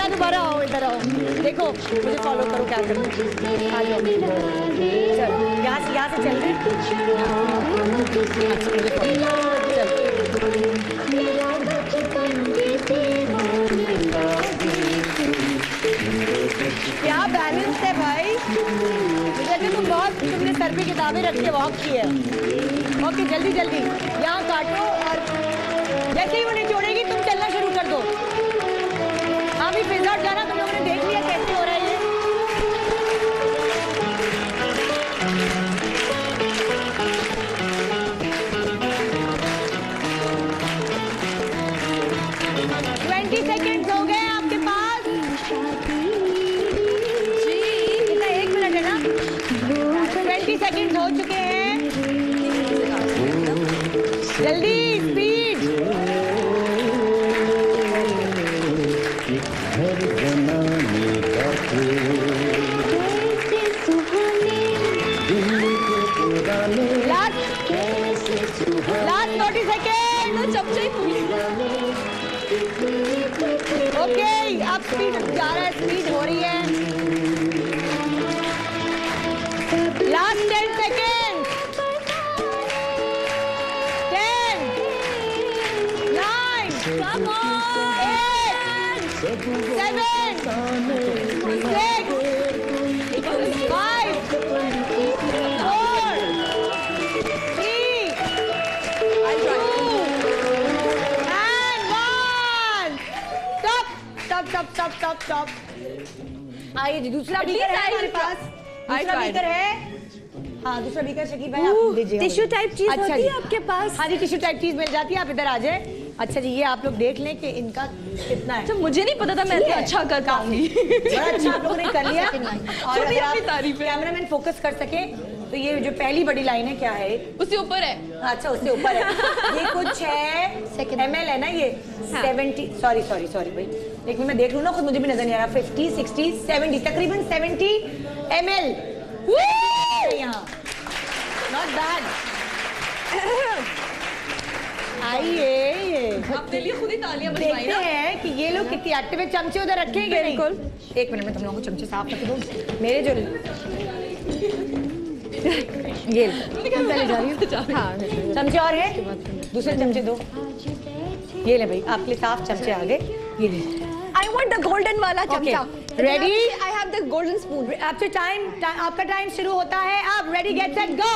दोबारा आओ, इधर आओ, देखो मुझे फॉलो करो क्या करना है। आ जाओ, चल यहाँ से चल रहे क्या बैलेंस है भाई। मुझे तुमने सर पे किताबें रख के वॉक की है। ओके, जल्दी जल्दी यहाँ काटो और जैसे ही वो निचोड़ेगी तुम चलना शुरू कर दो। हाँ भी फिजा जाना, तुम लोगों ने देख लिया कैसे हो रहा है ये। सेकंड्स हो गए आपके पास जी। कितना, 1 मिनट है ना? 20 सेकंड्स हो चुके हैं। जल्दी, स्पीड। घर बनाने का लास्ट 40 सेकंड। चमचे ओके, अब स्पीड जा रहा है, स्पीड हो रही है। Last 10 second. 10, 9, 8, 7, 6, 5, 4, 3, 2, stop। आइए जी, दूसरा बीकर है हमारे पास। दूसरा बीकर है। हाँ, दूसरा बीकर शकीब भाई आप दीजिए। टिश्यू टाइप चीज अच्छा होती जी, है आपके पास? हाँ जी, टिश्यू टाइप चीज मिल जाती है, आप इधर आ जाए। अच्छा जी, ये आप लोग देख लें कि इनका कितना है। तो मुझे नहीं पता था मैं इतना अच्छा कर पाऊंगी। बड़ा अच्छा आप लोगों ने कर लिया। और अगर आप कैमरामैन फोकस कर सके तो ये जो पहली बड़ी लाइन है क्या है? उससे ऊपर है। अच्छा, उससे ऊपर है। ये कुछ है ml है ना ये? 70, सॉरी भाई, एक मिनट मैं देख लूँ ना, खुद मुझे भी नजर नहीं आ रहा। 50, 60, 70, तकरीबन 70 ml यहाँ। Not bad. आइए, अपने लिए खुद ही तालियां बजवाई देखते ना। हैं कि ये लोग कितनी एक्टिव है। चमचे उधर रखेंगे? बिल्कुल। एक मिनट में तुम लोगों को चमचे साफ रख दूं। मेरे जो ये पहले जा रही हूँ। हाँ चमचे और है, दूसरे चमचे दो। ये ले भाई, आपके लिए साफ चमचे आ गए। ये ले। I want the golden वाला चमचा। Ready? I have the golden spoon. आपसे आपका टाइम शुरू होता है अब। Ready get set go.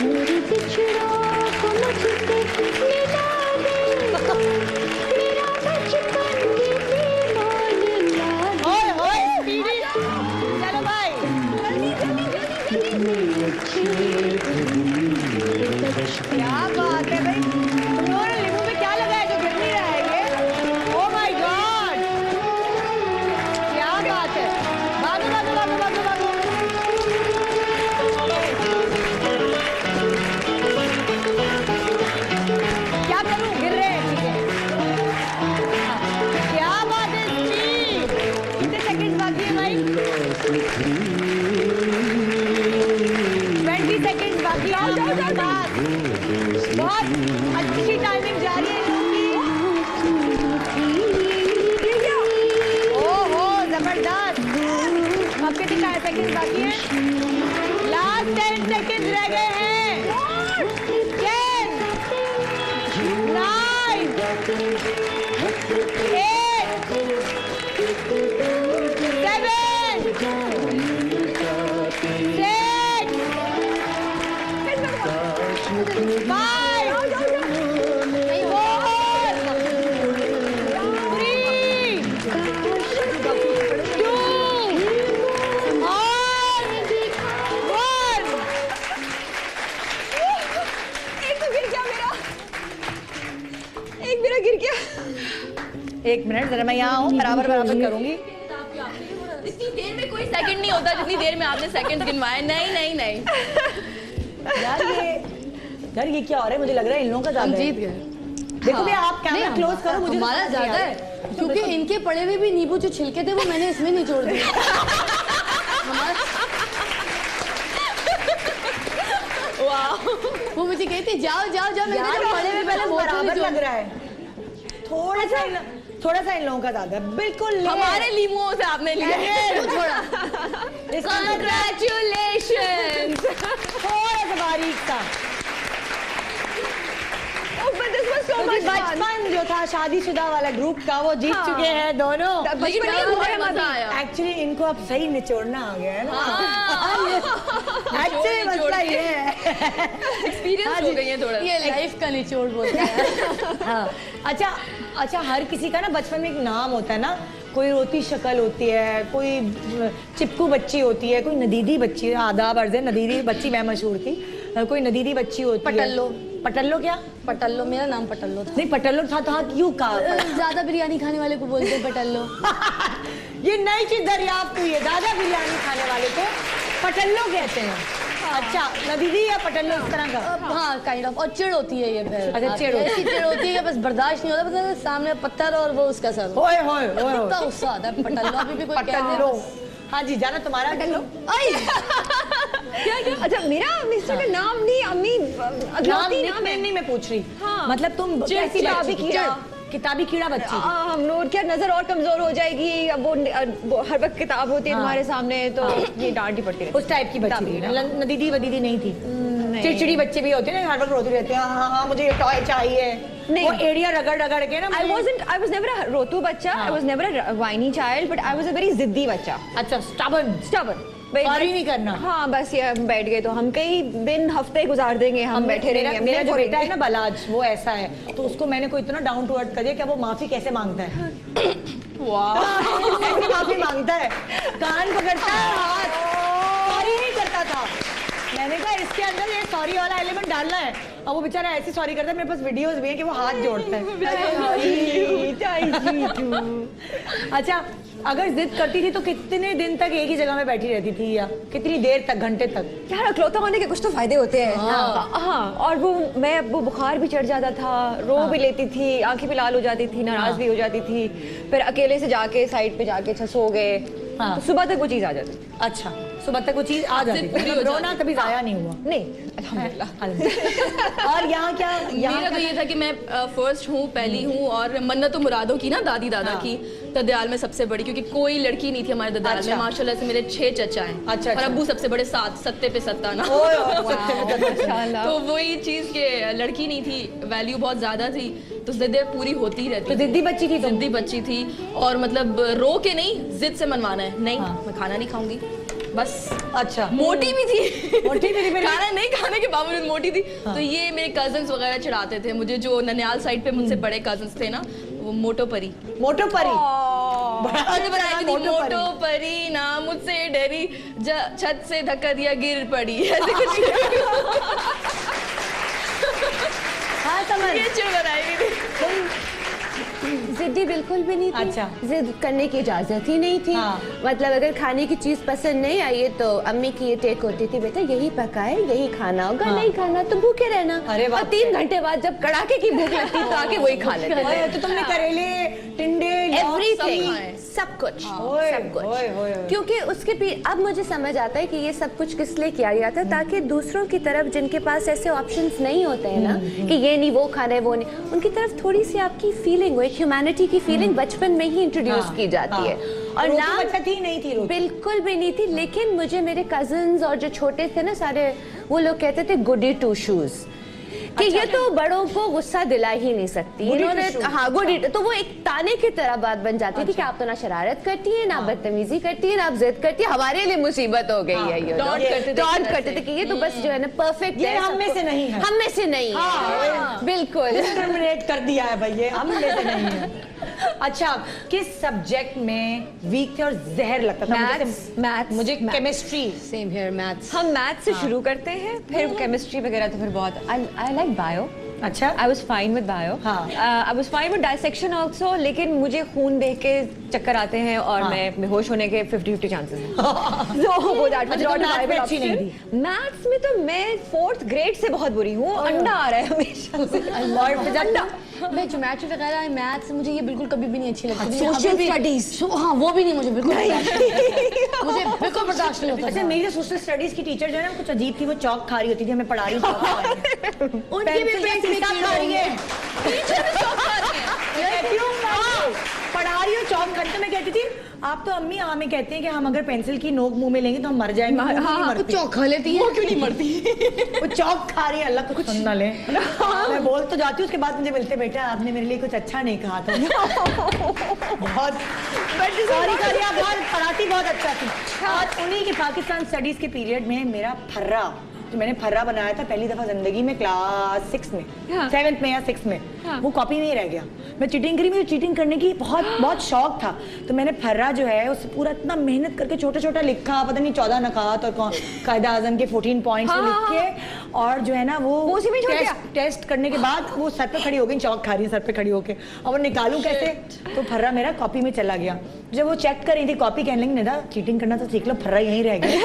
मेरे बिछड़ों को मुझसे मिला दे, मेरा बचपन की मोल ला दे। ओए ओए स्पीडी, चलो भाई। क्या बात है भाई, तुम लोगों ने नींबू में क्या लगाया जो गिर नहीं रहा है ये? ओह माय गॉड, क्या बात है। भागो भागो भागो भागो भागो। क्या करूं, गिर रहे हैं। ठीक है, क्या बात है स्पीड। कितने सेकंड बाकी है भाई? 20 सेकंड बाकी है। बहुत अच्छी टाइमिंग जा रही है इनकी। ओहो जबरदस्त। अब कितने सेकंड बाकी है? लास्ट 10 सेकंड रह गए हैं। 10 9 8 7 6 एक मिनट जरा, मैं यहाँ हूँ, बराबर बराबर करूंगी। इतनी देर में कोई सेकंड नहीं होता जितनी देर में आपने सेकंड गिनवाए। नहीं नहीं नहीं यार ये क्या हो रहा है? मुझे लग रहा है इन लोगों का ज्यादा है। जीत गए। देखो भैया, आप कैमरा क्लोज करो, मुझे हमारा ज्यादा है क्योंकि इनके पड़े हुए भी नींबू जो छिलके थे वो मैंने इसमें निचोड़ दिए। वो मुझे कहती जाओ जाओ जाओ, मैंने यार जब पड़े हुए पहले बराबर लग रहा है। थोड़ा सा इन लोगों का ज्यादा है, बिल्कुल। हमारे लीमुओं से आपने लिया। Congratulations। थोड़ा सा बारीक सा। बचपन जो था शादीशुदा वाला ग्रुप का, वो जीत चुके हैं दोनों। लेकिन बहुत मजा आया। एक्चुअली इनको अब सही निचोड़ना आ गया है ना। एक्चुअली मसला ये है, एक्सपीरियंस हो गई है थोड़ा। ये लाइफ का निचोड़ बोलते हैं। हाँ। अच्छा, हर किसी का ना बचपन में एक नाम होता है ना। कोई रोती शक्ल होती है, कोई चिपकू बच्ची होती है, कोई नदीदी बच्ची। आदाब अर्ज़ है, नदीदी बच्ची मैं मशहूर थी। कोई नदीदी बच्ची होती है। पटल्लो। पटल्लो क्या? पटल्लो, मेरा नाम पटल्लो था। नहीं, पटल्लो था तो क्यों कहा? ज्यादा बिरयानी खाने वाले को बोलते हैं पटल्लो। ये नई चीज दरियाफ्त हुई है, ज्यादा बिरयानी खाने वाले को पटल्लो कहते हैं। अच्छा, नदीदी या पटल्लो इस तरह का? हाँ काइंड ऑफ। और चिड़ होती है ये फिर। अच्छा, चिड़ होती है। ऐसी चिड़ होती है कि बस बर्दाश्त नहीं होता, बस सामने पत्थर और वो उसका सर। ओए होए ओए इतना गुस्सा आता है पटल्लो। अभी भी कोई कहते पटल्लो। हैं। हाँ जी, जाना तुम्हारा पटल्लो। क्या क्या? अच्छा, मेरा मिस्टर का नाम नहीं, अम्मी नहीं मैं पूछ रही। मतलब तुम कैसी किताबी कीड़ा। किताबी कीड़ा बच्ची। हम लोग क्या नजर और कमजोर हो जाएगी। अब वो हर वक्त किताब होती है तुम्हारे सामने, तो ये डांट ही पड़ती रहती। उस टाइप की बच्ची थी। नदीदी वदीदी नहीं थी। चिड़चिड़ी बच्चे भी होते हैं ना, हर वक्त रोते रहते हैं। हाँ मुझे ये टॉय चाहिए। वो एरिया रगड़ रगड़ के ना। I was never a रोतू बच्चा। I was never a whiny child, but I was a very जिद्दी बच्चा। अच्छा, stubborn। और ही नहीं करना। हाँ बस ये बैठ गए तो हम कई दिन हफ्ते गुजार देंगे, हम बैठे रहेंगे। मेरा जो बेटा है ना बलाज, वो ऐसा है, तो उसको मैंने कोई इतना डाउन टू अर्थ कर दिया कि वो माफी कैसे मांगता है। ऐसे माफी मांगता है, कान पकड़ता है, हाथ सॉरी नहीं करता था। मैंने कहा इसके अंदर ये सॉरी वाला एलिमेंट डालना है। अब वो बेचारा ऐसे सॉरी करता है, मेरे पास वीडियोस भी हैं कि वो हाथ जोड़ता है। अच्छा, अगर जिद करती थी तो कितने दिन तक एक ही जगह में बैठी रहती थी, या कितनी देर तक, घंटे तक? यार अकलौता होने के कुछ तो फायदे होते हैं। हाँ। और वो बुखार भी चढ़ जाता था, रो भी लेती थी, आंखें भी लाल हो जाती थी, नाराज भी हो जाती थी। फिर अकेले से जाके साइड पे जाके सो गए, तो सुबह तक वो चीज आ जाती। अच्छा, सुबह तक वो चीज आ जाती थी। रोना कभी जाया नहीं हुआ? नहीं, अल्हम्दुलिल्लाह। और यहाँ क्या? मेरा तो ये था कि मैं फर्स्ट हूँ, पहली हूँ, और मन्नत मुरादों की ना दादी दादा की, ददयाल में सबसे बड़ी, क्योंकि कोई लड़की नहीं थी हमारे ददयाल में। माशाल्लाह से मेरे 6 चचा हैं। अच्छा। और अब्बू सबसे बड़े 7, सत्ते पे सत्ता ना। तो वही चीज के लड़की नहीं थी, वैल्यू बहुत ज्यादा थी, तो जिद्दें पूरी होती ही रहती। तो जिद्दी बच्ची थी, जिद्दी बच्ची थी, और मतलब रो के नहीं, जिद से मनवाना है, नहीं मैं खाना नहीं खाऊंगी बस। अच्छा। मोटी भी थी, मोटी भी थी, खाना नहीं खाने के बावजूद मोटी थी। तो ये मेरे कजन्स वगैरह चढ़ाते थे मुझे, जो ननियाल साइड पे मुझसे बड़े कजन्स थे ना, वो मोटो परी। मोटो परी। मोटो परी ना मुझसे डरी, छत से धक्का दिया गिर पड़ी, ऐसे कुछ। हाँ समझ। ये चिड़ बनाई हुई थी। जिद्दी बिल्कुल भी नहीं थी। अच्छा। जिद करने की इजाजत ही नहीं थी। हाँ। मतलब अगर खाने की चीज पसंद नहीं आई है तो अम्मी की ये टेक होती थी, बेटा यही पकाए यही खाना होगा, नहीं खाना तो भूखे रहना। अरे और 3 घंटे बाद जब कड़ाके की भूख लगती तो आके वही खा लेते थे। तो तुमने करेले, टिंडे, एवरीथिंग, सब कुछ, सब कुछ। क्योंकि उसके अब मुझे समझ आता है कि ये सब कुछ किस लिए किया गया था, ताकि दूसरों की तरफ जिनके पास ऐसे ऑप्शंस नहीं होते हैं ना, कि ये नहीं वो खाना है वो नहीं, उनकी तरफ थोड़ी सी आपकी फीलिंग, एक ह्यूमैनिटी की फीलिंग बचपन में ही इंट्रोड्यूस की जाती है। और नाम अच्छा थी नहीं थी रोटी? बिल्कुल भी नहीं थी, लेकिन मुझे मेरे कजिन्स और जो छोटे थे ना सारे, वो लोग कहते थे गुडी टू शूज, कि ये तो बड़ों को गुस्सा दिला ही नहीं सकती इन्होंने। हाँ गुडी, तो वो एक ताने की तरह बात बन जाती थी कि आप तो ना शरारत करती है, ना बदतमीजी करती है, ना आप जिद करती है, हमारे लिए मुसीबत हो गई है। ये डॉट करते थे कि ये तो बस जो है ना परफेक्ट है, हम में से नहीं है, हम में से नहीं है, बिल्कुल डिस्क्रिमिनेट कर दिया है भाई, ये हम में से नहीं है। अच्छा, किस सब्जेक्ट में वीक थे और जहर लगता था? मैथ्स। मुझे केमिस्ट्री। Same here, maths. हम मैथ्स से शुरू करते हैं, फिर केमिस्ट्री वगैरह, तो फिर बहुत आई लाइक बायो। अच्छा। I was fine with bio. I was fine with dissection also, लेकिन मुझे खून देख के चक्कर आते हैं और मैं बेहोश होने के 50-50 चांसेस हैं। So वो that was not a viable option. Maths में तो मैं 4th ग्रेड से बहुत बुरी हूँ, अंडा आ रहा है हमेशा से। और अंडा मैं ज्योमेट्री वगैरह, मैथ्स मुझे ये बिल्कुल कभी भी नहीं अच्छी लगती। सोशल स्टडीज, हाँ वो भी नहीं, मुझे बिल्कुल मुझे बिल्कुल बर्दाश्त नहीं होता। अच्छा, मेरी सोशल स्टडीज की टीचर जो है ना कुछ अजीब थी, वो चौक खा रही होती थी, हमें पढ़ा रही थी, उनकी भी खा रही है, पढ़ा रही हो चौक खा, तो मैं कहती थी आप तो अम्मी हमें कहते हैं कि हम अगर पेंसिल की नोक मुंह में लेंगे तो हम मर जाएंगे। हाँ, तो चौक खा लेती है, वो क्यों नहीं मरती? वो चौक खा रही है, अल्लाह को कुछ सुन ना ले। मैं बोल तो जाती हूँ, उसके बाद मुझे मिलते, बेटा आपने मेरे लिए कुछ अच्छा नहीं कहा था। बहुत सॉरी करिए, बहुत पढ़ाती बहुत अच्छा थी। और उन्हीं के पाकिस्तान स्टडीज के पीरियड में मेरा फर्रा, जो मैंने फर्रा बनाया था पहली दफा जिंदगी में क्लास 6 में, 7th में या 6th में, वो कॉपी में ही रह गया। मैं चीटिंग करी, मुझे चीटिंग करने की बहुत शौक था, तो मैंने फर्रा जो है उस पूरा इतना मेहनत करके छोटा छोटा लिखा, पता नहीं 14 नकात और कायदा आजम के 14 पॉइंट्स लिख के, और जो है ना वो टेस्ट करने के बाद वो सर पे खड़ी हो गई, चौक खा रही है सर पे खड़ी होके, और वो निकालूं कैसे, तो फर्रा मेरा कॉपी में चला गया। जब वो चेक कर रही थी कॉपी, कहने लगी निदा चीटिंग करना तो सीख लो, फर्रा यहीं रह गया।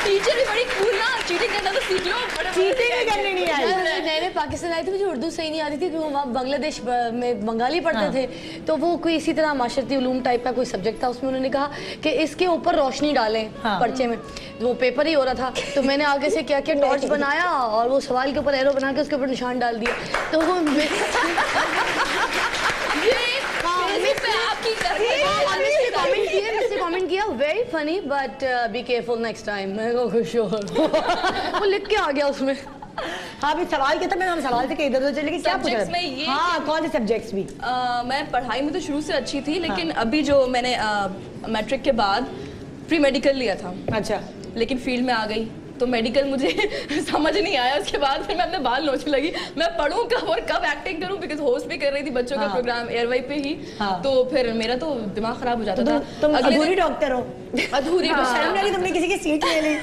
टीचर भी बड़ी कूल ना, चीटिंग करना तो सीख लो। चीटिंग भी करनी नहीं आई। नए पाकिस्तान आए थे, मुझे उर्दू सही नहीं आती थी, क्योंकि वहाँ बांग्लादेश में बंगाली पढ़ते थे, तो वो कोई इसी तरह माशरती उलूम टाइप का कोई सब्जेक्ट था, उसमें उन्होंने कहा कि इसके ऊपर रोशनी डालें पर्चे में, वो पेपर ही हो रहा था, तो मैंने आगे से क्या किया, टॉर्च बनाया और वो सवाल के ऊपर एरो बना के उसके ऊपर निशान डाल दिया, तो वो कमेंट किया very funny but be careful next time. मैं खुश हो वो लिख के आ गया उसमें। हाँ भी सवाल क्या था, मैं हम सवाल थे कि इधर उधर चले गए, क्या पूछा में ये हाँ कौन से सब्जेक्ट्स भी? मैं पढ़ाई में तो शुरू से अच्छी थी, लेकिन अभी जो मैंने मैट्रिक के बाद प्री मेडिकल लिया था। अच्छा। लेकिन फील्ड में आ गई तो मेडिकल मुझे समझ नहीं आया, उसके बाद फिर मैं अपने बाल नोचने लगी, मैं पढ़ूँ कब और कब एक्टिंग करूँ, बिकॉज होस्ट भी कर रही थी बच्चों का प्रोग्राम एयरवाई पे ही, तो फिर मेरा तो दिमाग खराब हो जाता था। तुम अधूरी डॉक्टर हो, अधूरी शर्म लगी तुमने किसी की सीट ले ली,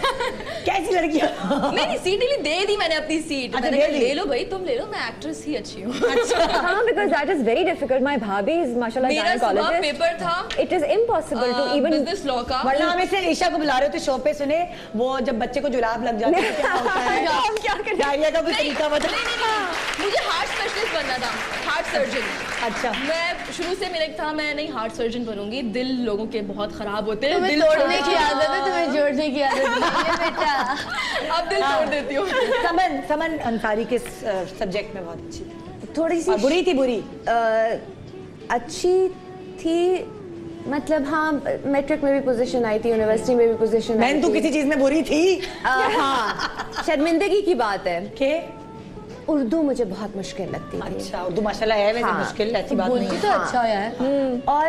कैसी लड़की हो? नहीं सीट नहीं दे दी मैंने अपनी सीट, ले लो भाई तुम ले लो, मैं एक्ट्रेस ही अच्छी हूँ। हाँ, because that is very difficult. My bhabhi is mashallah gynecologist. मेरा पेपर था, it is impossible to even business law का। वरना हम इसे ईशा को बुला रहे थे शो पे, सुने वो जब बच्चे को जुलाब लग जाता है क्या होता है, हम क्या करें, डायरिया का भी तरीका बता। मुझे हार्ट स्पेशलिस्ट बनना था, हार्ट सर्जन। अच्छा। मैं शुरू से मेरा था मैं नहीं हार्ट सर्जन बनूंगी, दिल लोगों के बहुत खराब होते हैं, तुम्हें तोड़ने की आदत है, तुम्हें जोड़ने की आदत नहीं है बेटा। अब दिल तोड़ देती हूँ। समन अंसारी के सब्जेक्ट में बहुत अच्छी थी। थोड़ी सी और बुरी थी बुरी? अच्छी थी, मतलब हाँ, मैट्रिक में भी पोजीशन आई थी, यूनिवर्सिटी में भी पोजीशन आई मैंने थी। तो किसी चीज में बुरी थी? हाँ, शर्मिंदगी की बात है के उर्दू मुझे बहुत मुश्किल लगती थी। अच्छा, उर्दू माशाल्लाह है वैसे हाँ। मुश्किल ऐसी बात नहीं बोलती है। तो अच्छा है। और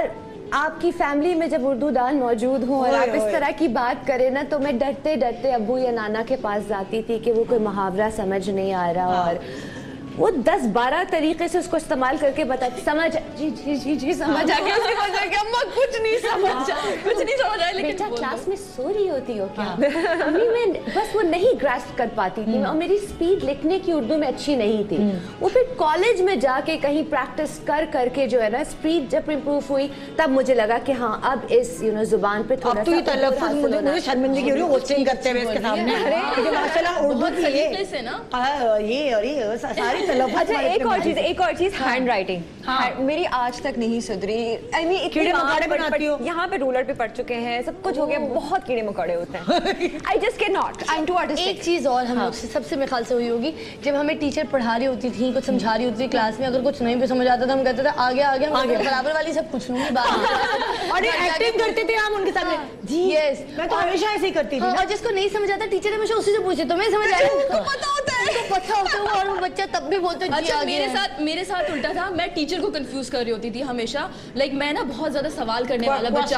आपकी फैमिली में जब उर्दू दान मौजूद हो और ओए, आप इस ओए। तरह की बात करें ना, तो मैं डरते डरते अब्बू या नाना के पास जाती थी कि वो कोई मुहावरा समझ नहीं आ रहा, हाँ। और वो 10-12 तरीके से उसको इस्तेमाल करके बताती, समझ जी जी जी जी समझ आ गया, समझ आ गया अम्मा, कुछ नहीं समझ कुछ नहीं समझ आया, लेकिन बेटा बोल दो। क्लास में सो रही होती हो क्या? अम्मी मैं बस वो नहीं ग्रास्प कर पाती थी, और मेरी स्पीड लिखने की उर्दू में अच्छी नहीं थी। वो फिर कॉलेज में जाके कहीं प्रैक्टिस कर करके जो है ना, स्पीड जब इम्प्रूव हुई, तब मुझे लगा कि हाँ अब इस जुबान पे थोड़ा अब तो ये सा तलफ्फुज़ हासिल मुझे होना मुझे शर्मिंदगी हो रही है होस्टिंग करते हुए इसके सामने। क्योंकि माशाल्लाह उर्दू बहुत की सलीके ये से ना। ये और ये सारी तलफ्फुज़ अच्छा हमारे एक और चीज हैंड राइटिंग हाँ। मेरी आज तक नहीं सुधरी। आई मीन कीड़े मकोड़े बनाती हो? यहाँ पे रूलर पे पड़ चुके हैं, सब कुछ हो गया, बहुत कीड़े मकोड़े होते हैं। I just can not, I am too artistic. एक चीज और हम लोग से सबसे मेरे ख्याल से हुई होगी, जब हमें टीचर पढ़ा रही होती थी, कुछ समझा रही होती थी क्लास में, अगर कुछ नहीं भी समझ आता था हम कहते थे आगे आगे, आगे। बराबर वाली सब पूछ लूंगी बात। और ये एक्टिंग करते थे हम उनके सामने। जी यस, मैं तो हमेशा ऐसे ही करती थी हाँ, ना। और जिसको नहीं समझ आता टीचर हमेशा उसी से पूछे, तुम्हें समझ आया? उनको पता होता है, उनको पता होता है, और वो बच्चा तब भी बोलता है जी अच्छा, आगे है। मेरे साथ उल्टा था, मैं टीचर को कंफ्यूज कर रही होती थी हमेशा। लाइक मैं ना बहुत ज्यादा सवाल करने वाला बच्चा।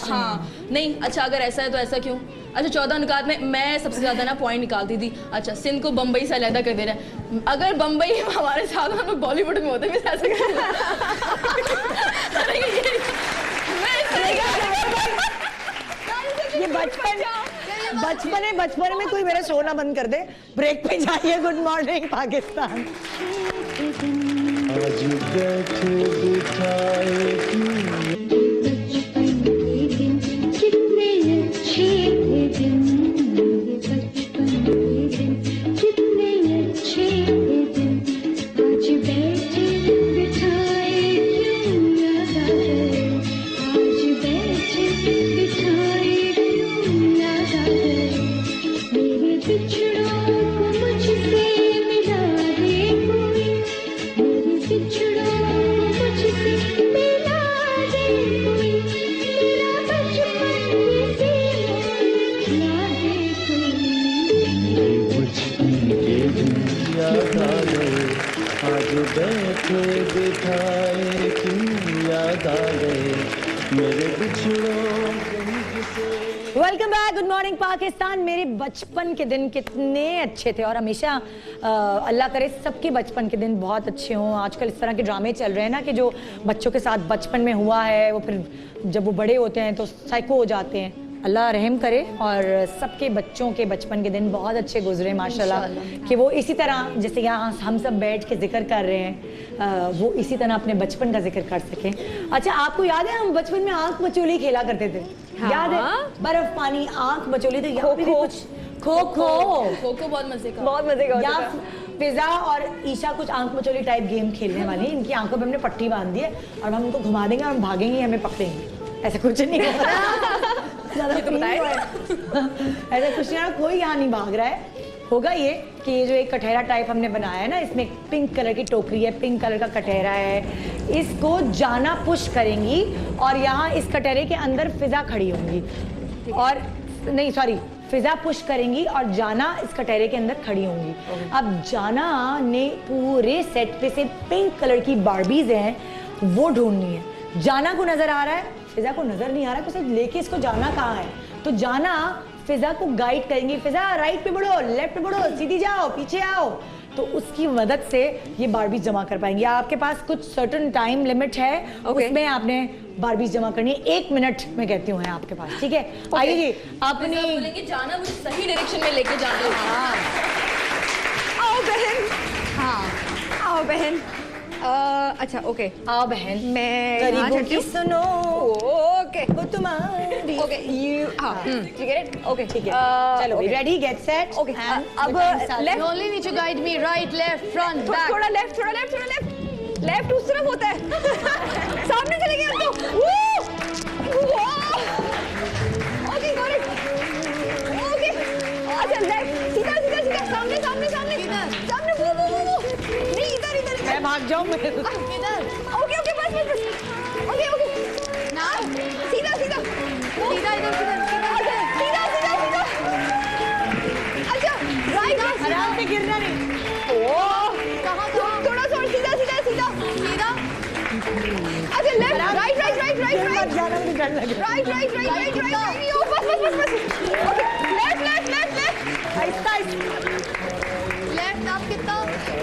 हाँ, नहीं अच्छा अगर ऐसा है तो ऐसा क्यों? अच्छा 14 नुकात में मैं सबसे ज्यादा ना पॉइंट निकालती थी। अच्छा सिंध को बम्बई से अलग कर दे रहे हैं, अगर बम्बई हमारे साथ हम लोग बॉलीवुड में होते हैं ऐसे ये बचपन में कोई मेरा शो ना बंद कर दे। ब्रेक पे जाइए। Good morning Pakistan. आज बैठे बिठाए बचपन के दिन कितने अच्छे थे दिन, मेरे बचपन के दिन कितने अच्छे थे दिन, आज बैठे बिठाए क्यों याद आ गए, आज बैठे बिठाए क्यों याद आ गए, मेरे बिछड़ों को मुझसे मिला दे कोई, मेरे बिछड़ों को मुझसे मिला दे कोई, मेरा बचपन किसी को याद कोई। बचपन के दिन याद आ गए, आज बैठे बिठाए क्यों याद आ गए, मेरे बिछड़ों welcome back. Good morning Pakistan. मेरे बचपन के दिन कितने अच्छे थे और हमेशा अल्लाह करे सबके बचपन के दिन बहुत अच्छे हों। आजकल इस तरह के ड्रामे चल रहे हैं ना कि जो बच्चों के साथ बचपन में हुआ है वो फिर जब वो बड़े होते हैं तो साइको हो जाते हैं। अल्लाह रहम करे और सबके बच्चों के बचपन के दिन बहुत अच्छे गुजरे माशाल्लाह, कि वो इसी तरह जैसे यहाँ हम सब बैठ के जिक्र कर रहे हैं वो इसी तरह अपने बचपन का जिक्र कर सकें। अच्छा आपको याद है हम बचपन में आंख मचोली खेला करते थे? हाँ। याद है? बर्फ पानी आंख मचोली। तो यहाँ पे भी कुछ खो खो बहुत मजे का या फिजा और ईशा कुछ आंख मचोली टाइप गेम खेलने वाली हैं। इनकी आंखों पे हमने पट्टी बांध दी है और हम उनको घुमा देंगे और हम भागेंगे, हमें पकड़ेंगे। ऐसा कुछ नहीं हो रहा। ज़्यादा free नहीं हुआ है। ऐसा कुछ नहीं, कोई यहाँ नहीं भाग रहा है। होगा ये कि ये जो एक कटहरा टाइप हमने बनाया है ना, इसमें पिंक कलर की टोकरी है, पिंक कलर का कटहरा है, इसको जाना पुश करेंगी और यहाँ इस कटहरे के अंदर फिजा खड़ी होंगी और नहीं सॉरी फिजा पुश करेंगी और जाना इस कटहरे के अंदर खड़ी होंगी। अब जाना ने पूरे सेट पे से पिंक कलर की बार्बीज हैं वो ढूंढनी है। जाना को नजर आ रहा है, फिजा को नजर नहीं आ रहा है, तो लेके इसको जाना कहाँ है। तो जाना फिजा को गाइड करेंगी, फिजा राइट पे बढ़ो, लेफ्ट पे बढ़ो, सीधी जाओ, पीछे आओ। तो उसकी मदद से ये बारबीज जमा कर पाएंगे। आपके पास कुछ सर्टेन टाइम लिमिट है, उसमें आपने बारबीज जमा करनी है। 1 मिनट मैं कहती हूँ है आपके पास, ठीक है? आइए जी अपनी बोलेंगे जाना मुझे सही डायरेक्शन में लेके जाना। आओ बहन, हाँ आओ बहन। अच्छा ओके आओ बहन, मैं गरीबों की सुनो ओके वो तुम्हारी। ओके यू हाँ ठीक है ओके ठीक है चलो रेडी गेट सेट। ओके अब You only need to guide me right, left, front, back. थोड़ा लेफ्ट थोड़ा लेफ्ट थोड़ा लेफ्ट, लेफ्ट उस तरफ होता है। सामने चले गए हम तो। Okay got it okay. अच्छा लेफ्ट सीधा सीधा सीधा सामने सामने सामने सामने वो नहीं इधर इधर मैं भाग भाग जाऊं मैं। ओके ओके बस बस बस ओके ओके ना सीधा सीधा सीधा इधर सीधा सीधा सीधा अच्छा राइट आराम से गिरना नहीं। कहाँ थोड़ा थोड़ा सीधा सीधा सीधा सीधा अच्छा left right right right right right जाना मुझे डर लग रहा right right right right right ओ बस बस बस बस okay left left left left आहिस्ता लेफ्ट आप कितना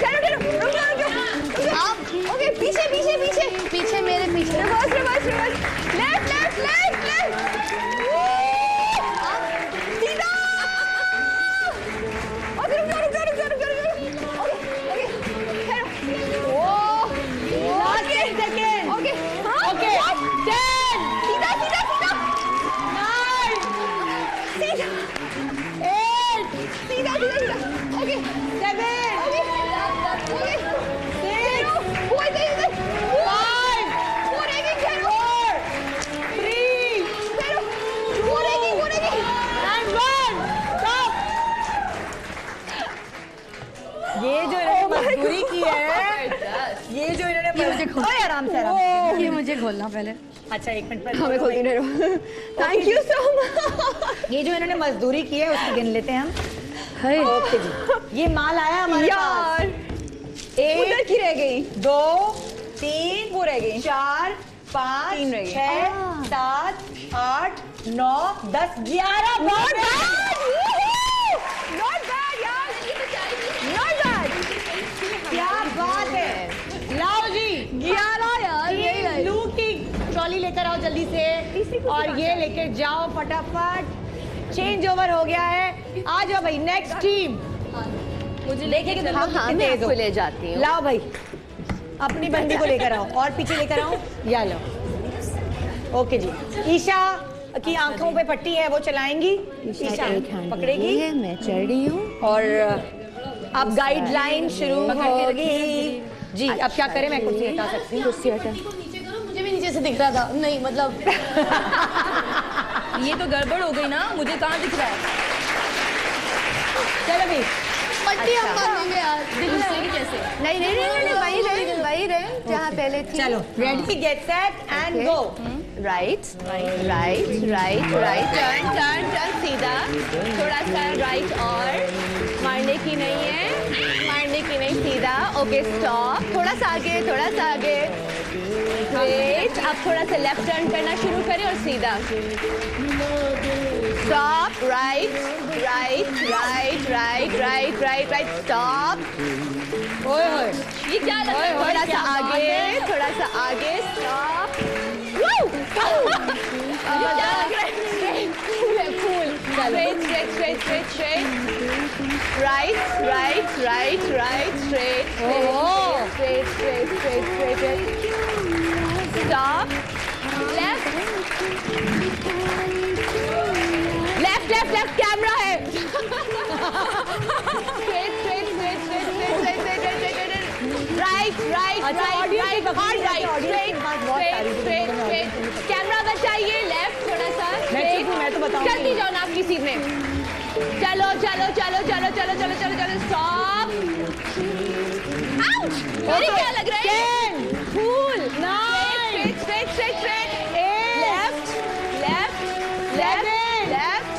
चलो चलो रुक जाओ आप ओके पीछे पीछे पीछे पीछे मेरे पीछे reverse reverse reverse left left left left सीधा ओके रुक जाओ ओ लास्ट सेकंड। ओके ओके 10 सीधा सीधा सीधा 9 सीधा 8 सीधा सीधा सीधा ओके 7 ओके ओके 6 वो इधर इधर 5 वो रहेगी 4 3 चलो वो रहेगी and 1 stop। ये जो इन्होंने मजदूरी की है, ये जो इन्होंने ओए आराम से ये मुझे खोलना पहले। अच्छा 1 मिनट पर हमें खोलती नहीं रहो थैंक यू सो मच ये जो इन्होंने मजदूरी की है उसकी गिन लेते हैं हम। हाय ओके जी, ये माल आया हमारे पास। यार उधर की रह गई 2 3 वो रह गई 4 5 तीन रह गई। 6 7 8 9 10 11 नॉट बैड यार नॉट बैड क्या बात है। लाओ जी 11 यार यही है ब्लू की ट्रॉली लेकर आओ जल्दी से और ये लेके जाओ फटाफट। चेंज ओवर हो गया है। आ जाओ भाई नेक्स्ट टीम। मुझे देखे कि तुम लोग हाँ, कितने मैं तेज हो। आपको ले जाती हूँ। लाओ भाई अपनी बंदी को लेकर आओ और पीछे लेकर आओ। या लो ओके जी। ईशा की आंखों पे पट्टी है वो चलाएंगी। ईशा पकड़ेगी मैं चढ़ रही हूँ और अब गाइडलाइन शुरू होगी जी। अब क्या करें, मैं कुर्सी हटा सकती हूँ। कुर्सी हटा नीचे करो, मुझे भी नीचे से दिख रहा था। नहीं मतलब ये तो गड़बड़ हो गई ना, मुझे कहाँ दिख रहा है? चलो भाई पट्टी हम बांधेंगे यार। दिख रहा है कैसे? नहीं नहीं नहीं वही रहे जहाँ पहले थी चलो ready get set and go. Right right right right turn turn turn सीधा थोड़ा सा राइट और मारने की नहीं है सीधा ओके स्टॉप थोड़ा सा आगे ग्रेट अब थोड़ा सा लेफ्ट टर्न करना शुरू करें और सीधा स्टॉप राइट स्टॉप ओए होए ये क्या लग रहा है? थोड़ा सा आगे स्टॉप फूल straight stop left कैमरा है straight कैमरा बचाइए लेफ्ट थोड़ा सा मैं तो बताऊंगी। जल्दी जाओ ना आपकी सीट में चलो स्टॉप मेरे क्या लग रहा है फूल straight left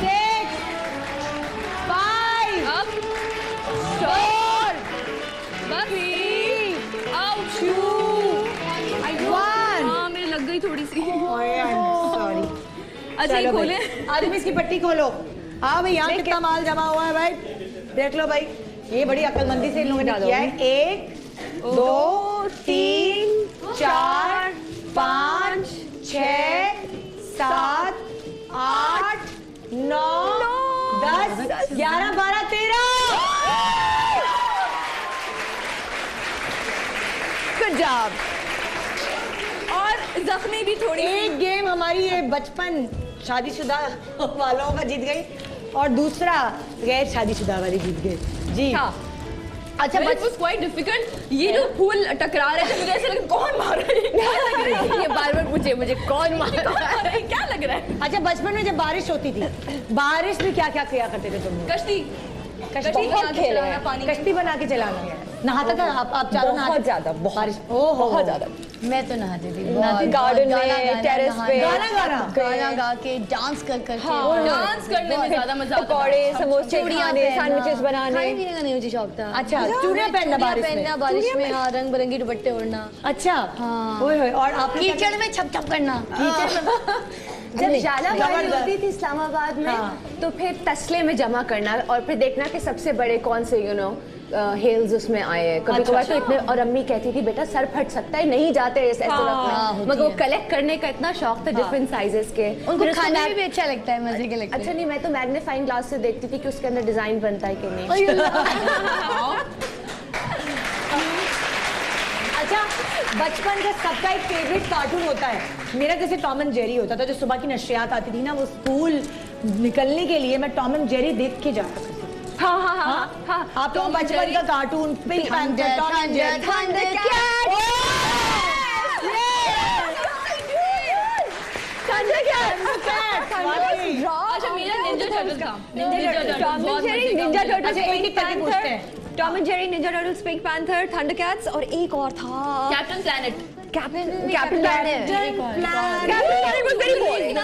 6 5 up 4 बस 3 आउट 2 1 हाँ मेरे लग गई थोड़ी सी। सॉरी। अच्छा ये खोले। आदमी इसकी पट्टी खोलो। हाँ भाई यहाँ कितना माल जमा हुआ है भाई, देख लो भाई। ये बड़ी अक्लमंदी से इन लोगों ने किया है। 1 2 3 4 5 6 7 8 9 10 11 12 13। गुड जॉब और जख्मी भी थोड़ी। एक गेम हमारी ये बचपन शादीशुदा वालों का जीत गई और दूसरा गैर शादीशुदा वाली जीत गई जी। हाँ। अच्छा बट वाज क्वाइट डिफिकल्ट। ये जो फूल टकरा रहे थे मुझे ऐसा लगा कौन मार रहा है, क्या लग रहा है? ये बार-बार मुझे कौन मार रहा है? क्या लग रहा है? अच्छा बचपन में जब बारिश होती थी, बारिश में क्या क्या किया करते थे तुम लोग? कश्ती कश्ती बना के चलाना, पानी में। कश्ती बना के चलाना है। नहाता था आप चारों नहाते? बहुत ज्यादा, बारिश बहुत ज्यादा। मैं तो नहाती थी गार्डन में, टेरेस पे गाना गा के डांस कर कर के डांस करने में ज्यादा मजा आता पकौड़े, था। समोसे खाने, सैंडविचेस बनाने। खाने पीने का नहीं मुझे शौक था। अच्छा, चूड़ियां पहनना बारिश में। पहनना बारिश में, हाँ, रंग बिरंगी दुपट्टे ओढ़ना। अच्छा, हाँ। ओए होए, और आप कीचड़ में छप छप करना। जब जाला बारी जबरदस्त। होती थी इस्लामाबाद में, हाँ। तो फिर तसले में जमा करना और फिर देखना कि सबसे बड़े कौन से हेल्स उसमें आए हैं। कभी कभार तो इतने, और अम्मी कहती थी बेटा सर फट सकता है, नहीं जाते ऐसे रखना, मगर वो कलेक्ट करने का इतना शौक था डिफरेंट साइजेस के। उनको खाने में भी अच्छा लगता है, मजे के लगते हैं। अच्छा नहीं, मैं तो मैग्नीफाइंग ग्लास से देखती थी कि उसके अंदर डिजाइन बनता है कि नहीं। अच्छा, बचपन का सबका एक फेवरेट कार्टून होता है। मेरा जैसे टॉम एंड जेरी होता था, जो सुबह की नशियात आती थी ना, वो स्कूल निकलने के लिए मैं टॉम एंड जेरी देख के जाता था। हाँ हाँ हाँ हाँ। आप लोग बचपन का cartoon Pink Panther, Tom and Jerry, अच्छा मेरा निंजा टर्टल था। Tom and Jerry, ninja turtles, अच्छा, एक एक करके पूछते हैं। Tom and Jerry, ninja turtles, Pink Panther, Thundercats, और एक और था Captain Planet. Captain Planet was very boring.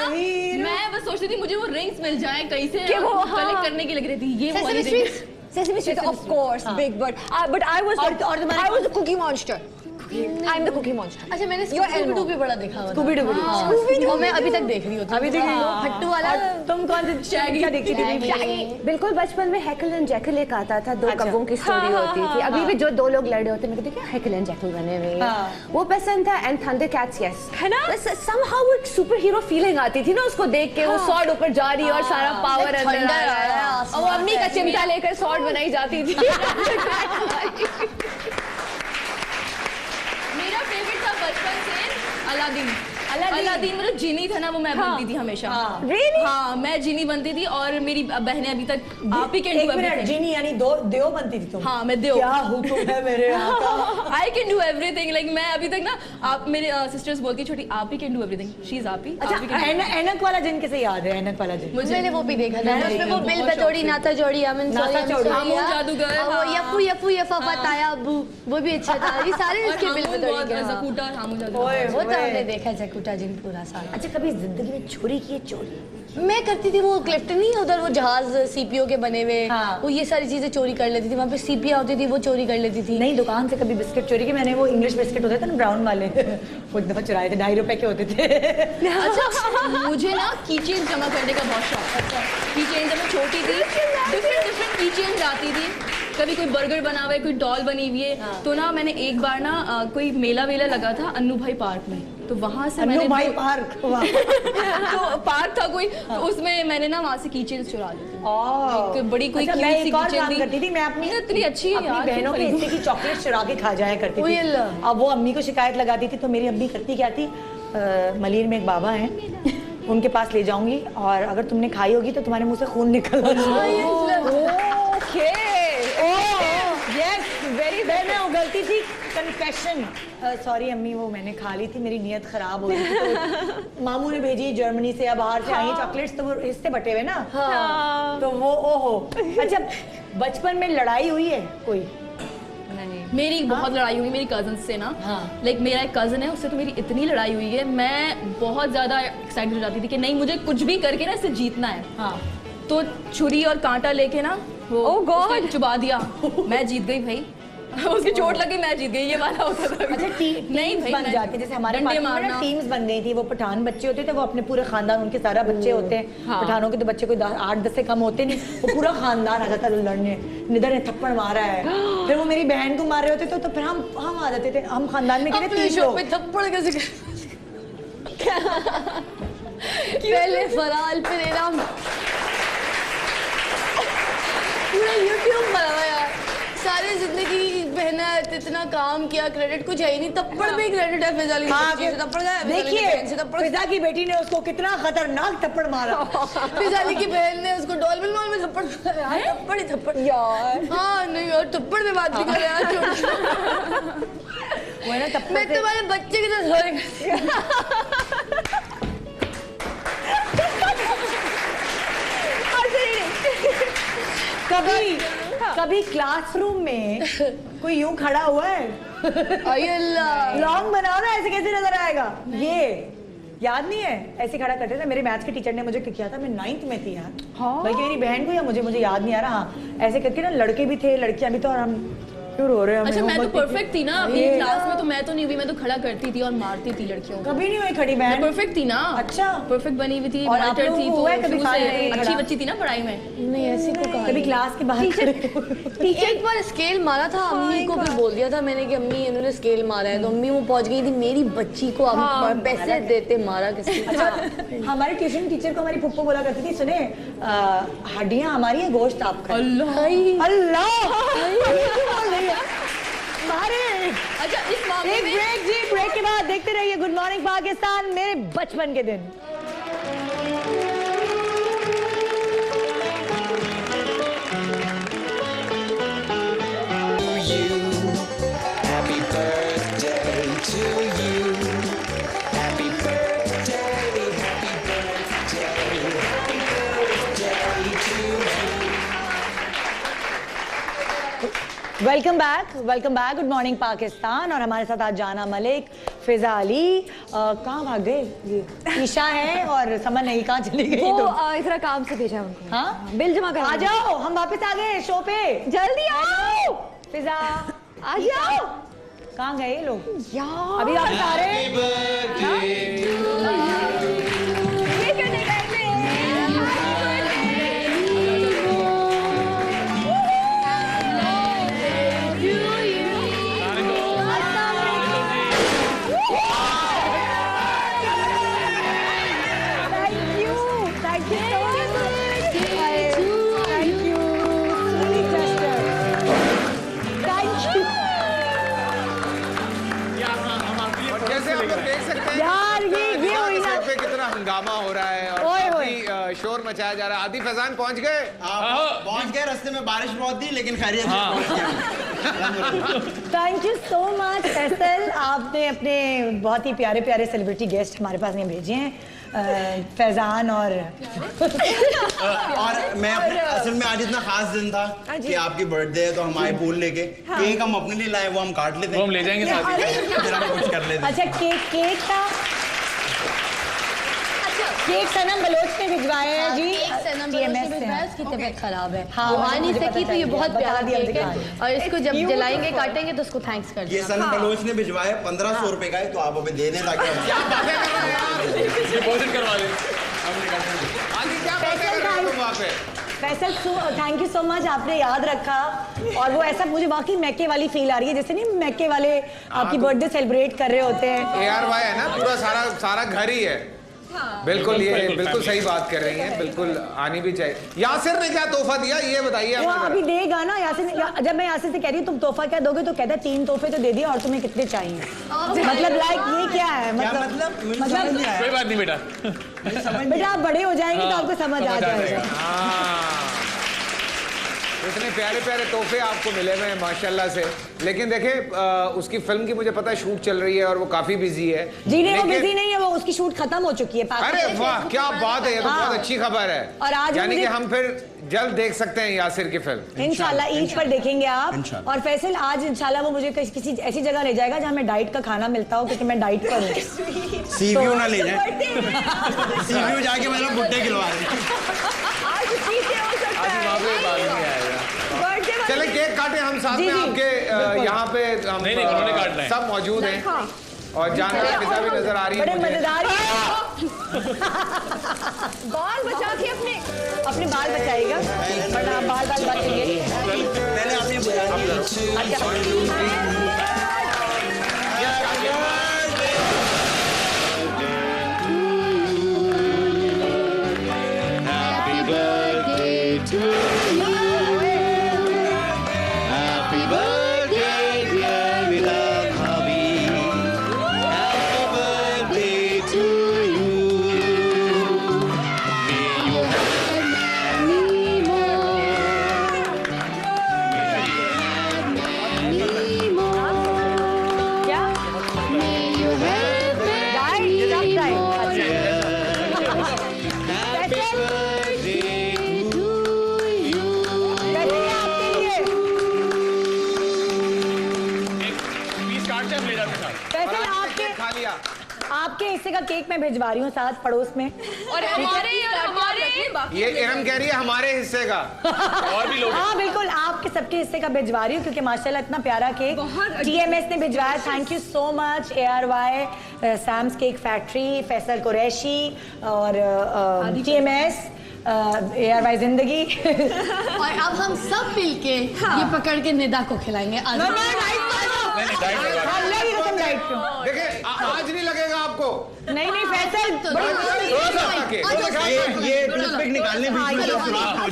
मैं बस सोचती थी मुझे वो रिंग्स मिल जाए कहीं से, कि वो, कलेक्ट हाँ। करने की लग रही थी। ये वो वाली Sesame rings. Street, Sesame Street, of course, big bird. But I was और तुम्हारे- I was the cookie monster. I'm the cookie monster. अच्छा, मैंने Your स्कूबी Elmo. डू भी बड़ा देखा हुआ था। Scooby Doo. वो मैं अभी तक देख रही हूँ। अभी देख रही हो? फट्टू वाला। और तुम कौन सी क्या देखती थी? बिल्कुल बचपन में हैकल एंड जैकल एक आता था, दो कब्बों की स्टोरी होती थी। अभी भी जो दो लोग लड़े होते हैं, मैं कहती क्या हैकल एंड जैकल बने हुए हैं, वो पसंद था। एंड थंडरकैट्स, यस, है ना। समहाउ एक सुपर हीरो फीलिंग आती थी ना उसको देख के, वो स्वॉर्ड ऊपर जा रही है और सारा पावर अंदर आ रहा है, और वो अम्मी का चिमटा लेकर स्वॉर्ड बनाई जाती थी। मेरा फेवरेट था बचपन से अलादीन। अलादीन मतलब जीनी था ना, वो मैं बनती थी हमेशा। Really? हाँ, मैं जीनी बनती थी और मेरी बहनें अभी तक आप ही कैन एक डू मिनट, एवरीथिंग। जीनी यानी देव बनती थी तुम? हाँ, मैं देव। क्या हूँ तुम है मेरे यहाँ का? I can do everything. Like मैं अभी तक ना, आप मेरे सिस्टर्स बोलती छोटी आप he can do everything. She is आप ही। अच्छा, ऐनक वाला जिन कैसे याद है? ऐनक वाला जिन मैंने वो भी देखा था। उसमें वो बिल बतौड़ी, नाता जोड़ी, अमन नाता सोया, जोड़ी, सोया, हामून जादूगर, और वो यफ्फू यफ्फू यफ्फा ताया अब्बू, वो भी अच्छा था। ये सारे इसके बिल बतौड़ी के। हाँ। जकूटा और हामून ओए, जादूगर। वो तो हमने देखा जकूटा जिन पूरा सारा। अच्छा, कभी जिंदगी में चोरी की है? चोरी मैं करती थी, वो क्लिफ्टन नहीं है उधर, वो जहाज सीपीओ के बने हुए, हाँ। वो ये सारी चीजें चोरी कर लेती थी। वहाँ पे सीपिया होती थी, वो चोरी कर लेती थी। नहीं, दुकान से कभी बिस्किट चोरी की मैंने। वो इंग्लिश बिस्किट होते थे ना, ब्राउन वाले, वो एक दफा चुराए थे, 2.5 रुपए के होते थे। अच्छा, मुझे ना की चेन जमा करने का बहुत शौक था। की चेन जब मैं छोटी थी, डिफरेंट की चेन आती थी। कभी कोई बर्गर बना हुआ है, कोई डॉल बनी हुई है, तो ना मैंने एक बार ना कोई मेला वेला लगा था अन्नू भाई पार्क में, तो वहाँ से मैंने भाई पार्क तो पार्क था कोई, तो उसमें मैंने ना वहाँ से की चेन चुरा ली थी। एक बड़ी कोई अच्छा, cute मैं सी एक और keychain काम थी। करती थी, मैं अपनी इतनी अच्छी है अपनी यार, बहनों के क्यों हिस्से की चॉकलेट चुरा के खा जाया करती ओए थी। अल्लाह। अब वो अम्मी को शिकायत लगाती थी, तो मेरी अम्मी करती क्या थी, मलिर में एक बाबा हैं, उनके पास ले जाऊंगी और अगर तुमने खाई होगी तो तुम्हारे मुंह से खून निकल मैं उगलती थी कन्फेशन। सॉरी अम्मी, वो मैंने खा ली थी, मेरी नीयत खराब हो रही थी। तो मामू ने भेजी जर्मनी से, या बाहर से आई चॉकलेट्स, तो वो हिस्से बटे हुए ना, तो वो ओहो। अच्छा, बचपन में लड़ाई हुई है कोई? मेरी बहुत लड़ाई हुई मेरी कजन से ना। लाइक मेरा एक कजन है, उससे तो मेरी इतनी लड़ाई हुई है, मैं बहुत ज्यादा एक्साइटेड हो जाती थी कि नहीं मुझे कुछ भी करके ना इसे जीतना है। तो छुरी और कांटा लेके ना वो उसको चुबा दिया, मैं जीत गई भाई। उसकी चोट लगी, मैं जीत गई, ये वाला होता था। अच्छा, नहीं भाई, बन जाके, जैसे हमारे डंडे पास में ना मारना। टीम्स बन गई थी, वो पठान बच्चे होते थे, वो अपने पूरे खानदान, उनके सारा बच्चे होते हैं। पठानों के तो बच्चे कोई 8-10 से कम होते नहीं, वो पूरा खानदान आ जाता लड़ने। निधर ने थप्पड़ मारा है, फिर वो मेरी बहन को मार रहे होते तो फिर हम आ जाते थे, हम खानदान में अपने शो पे थप्पड़ कैसे पहले फराल फिर इनाम, पूरा यूट्यूब बना हुआ यार। सारी जिंदगी मेहनत, इतना काम किया, क्रेडिट कुछ है ही नहीं। थप्पड़ में क्रेडिट है फिजा से थप्पड़ गया। देखिए, फिजा की बेटी ने उसको कितना खतरनाक थप्पड़ मारा। फिजा की बहन ने उसको डॉल्फिन मॉल में थप्पड़ मारा यार। थप्पड़ ही थप्पड़ यार। हाँ नहीं यार, थप्पड़ में बात नहीं कर रहे यार। वो है ना, थप्पड़ मैं तुम्हारे बच्चे की तरह कभी कभी क्लासरूम में कोई यूं खड़ा हुआ है? लॉन्ग बनाओ ना, ऐसे कैसे नजर आएगा? ये याद नहीं है? ऐसे खड़ा करते थे। मेरे मैथ्स के टीचर ने मुझे किया था, मैं 9th में थी यार। बल्कि मेरी बहन को या मुझे याद नहीं आ रहा। हाँ, ऐसे करके ना लड़के भी थे, लड़कियां भी तो, और हम क्यों रो रहे हैं? अच्छा, मैं तो परफेक्ट थी ना अपनी क्लास में, तो मैं तो नहीं हुई, मैं तो खड़ा करती थी और मारती थी लड़कियों को। कभी नहीं हुई खड़ी बहन? परफेक्ट थी ना। अच्छा, परफेक्ट बनी हुई थी, और आप मॉनिटर लोगों थी, को तो हुआ है कभी शुरू खाने से में अच्छी खड़ा? बच्ची थी ना पढ़ाई में। नहीं ऐसी को कहा कभी क्लास के बाहर टीचर एक बार स्केल मारा था, अम्मी को भी बोल दिया था मैंने कि अम्मी इन्होंने स्केल मारा है, तो अम्मी वो पहुंच गई थी मेरी बच्ची को पैसे देते मारा किसी। अच्छा, हमारे ट्यूशन टीचर को हमारी फुप्पो बोला करती थी, सुने हड्डियां हमारी है, गोश्त आपका। अल्लाह अच्छा, इस मामले एक में ब्रेक जी, ब्रेक के बाद देखते रहिए गुड मॉर्निंग पाकिस्तान, मेरे बचपन के दिन। Happy birthday to you. Happy birthday, happy birthday to you. Welcome back good morning Pakistan. और हमारे साथ आज जाना मलिक, फिजा अली, कहाँ भाग गए? ईशा है और समन नहीं, कहाँ चली गई? वो तो इस तरह काम से भेजा उनको। हाँ, बिल जमा करा। आ जाओ, हम वापस आ गए शो पे, जल्दी आओ। फिजा आ जाओ। कहाँ गए ये लोग? यार अभी वापस आ रहे हैं? ये करने गए थे। यार ये हुई ना, पे कितना हंगामा हो रहा है और काफी शोर मचाया जा रहा है। आदि फैजान पहुंच गए? पहुंच गए, रास्ते में बारिश बहुत थी लेकिन खैरियत से पहुंच गए। Thank you so much Faisal, आपने अपने बहुत ही प्यारे प्यारे सेलिब्रिटी गेस्ट हमारे पास यहाँ भेजे हैं, फैजान और मैं असल में आज इतना खास दिन था कि आपकी बर्थडे है, तो हम आए फूल लेके। केक हम अपने लिए लाए, वो हम काट लेते हैं, हम ले जाएंगे साथ ही, फिर हम कुछ कर लेते हैं। अच्छा, केक था, केक सनम बलोच ने भिजवाए हैं जी। TMS की तबीयत खराब है, हाँ, वो आ नहीं मुझे सकी, पता तो ये चल बहुत गया, प्यारा बता दिया केक है मुझे। और इसको जब जलाएंगे काटेंगे तो उसको थैंक्स कर ये सनम बलोच ने भिजवाया, 1500 रुपए का है, तो आप अभी दे दें ताकि हम क्या बातें कर रहे हैं, डिपॉजिट करवा दें। आदि क्या बातें कर रहे हो तुम वहाँ पे? Faisal thank you so much, आपने याद रखा। और वो ऐसा मुझे वाकई मैके वाली फील आ रही है, जैसे नहीं मैके वाले आपकी बर्थडे सेलिब्रेट कर रहे होते हैं। AR है ना, पूरा सारा घर ही है। बिल्कुल, ये बिल्कुल सही बात कर रही हैं, बिल्कुल आनी भी चाहिए। यासिर ने क्या तोहफा दिया ये बताइए वो हमें। अभी देगा ना यासिर। जब मैं यासिर से कह रही हूँ तुम तोहफा क्या दोगे, तो कहता है 3 तोहफे तो दे दिए और तुम्हें कितने चाहिए। मतलब लाइक ये क्या है? मतलब कोई बात नहीं बेटा, बेटा आप बड़े हो जाएंगे तो आपको समझ आ जाएगा। इतने प्यारे प्यारे तोहफे आपको मिले हुए हैं माशाल्लाह से। लेकिन देखें उसकी फिल्म की मुझे पता है शूट चल रही है और वो काफी बिजी है। जी नहीं, वो बिजी नहीं है, वो उसकी शूट खत्म हो चुकी है। अरे वाह, क्या बात है, ये तो बहुत अच्छी खबर है। और आज यानी कि हम फिर जल्द देख सकते हैं यासिर की फिल्म इंशाल्लाह, ईद पर देखेंगे आप। और फैसल आज इंशाल्लाह वो मुझे किसी ऐसी जगह ले जाएगा जहाँ मैं डाइट का खाना मिलता हो, क्योंकि मैं डाइट पर हूँ। सीव्यू ना ले जाए, सीव्यू जाके मतलब भुट्टे खिलवा चले केक काटे हम साथ में, आपके यहाँ पे हम उन्होंने काटना है। सब मौजूद हैं और जानना पिज़्ज़ा भी नजर आ रही है बड़े मुझे। मजेदार बाल बचा के अपने बाल बचाएगा, वरना आप बाल बचेंगे। पहले आपने Happy birthday to you. Happy birthday, dear beloved hubby. Happy birthday to you. May you have many more. Many more. क्या? May you have डाइट सब diet. Happy birthday to you. Cake मैं भिजवा रही हूँ साथ पड़ोस में। और हमारे ये इरम कह रही है हमारे हिस्से का। और भी लोग हाँ बिल्कुल, आपके सबके हिस्से का भिजवा रही हूँ क्योंकि माशाल्लाह इतना प्यारा केक TMS ने भिजवाया। Thank you so much ARY, Sam's cake factory, Faisal Qureshi और TMS, ARY जिंदगी। और अब हम सब मिलके ये पकड़ के निदा को खिलाएंगे। देखिए आज नहीं लगेगा आपको। नहीं फैसल ये टूथपिक निकालने बीच में जब सुराख हो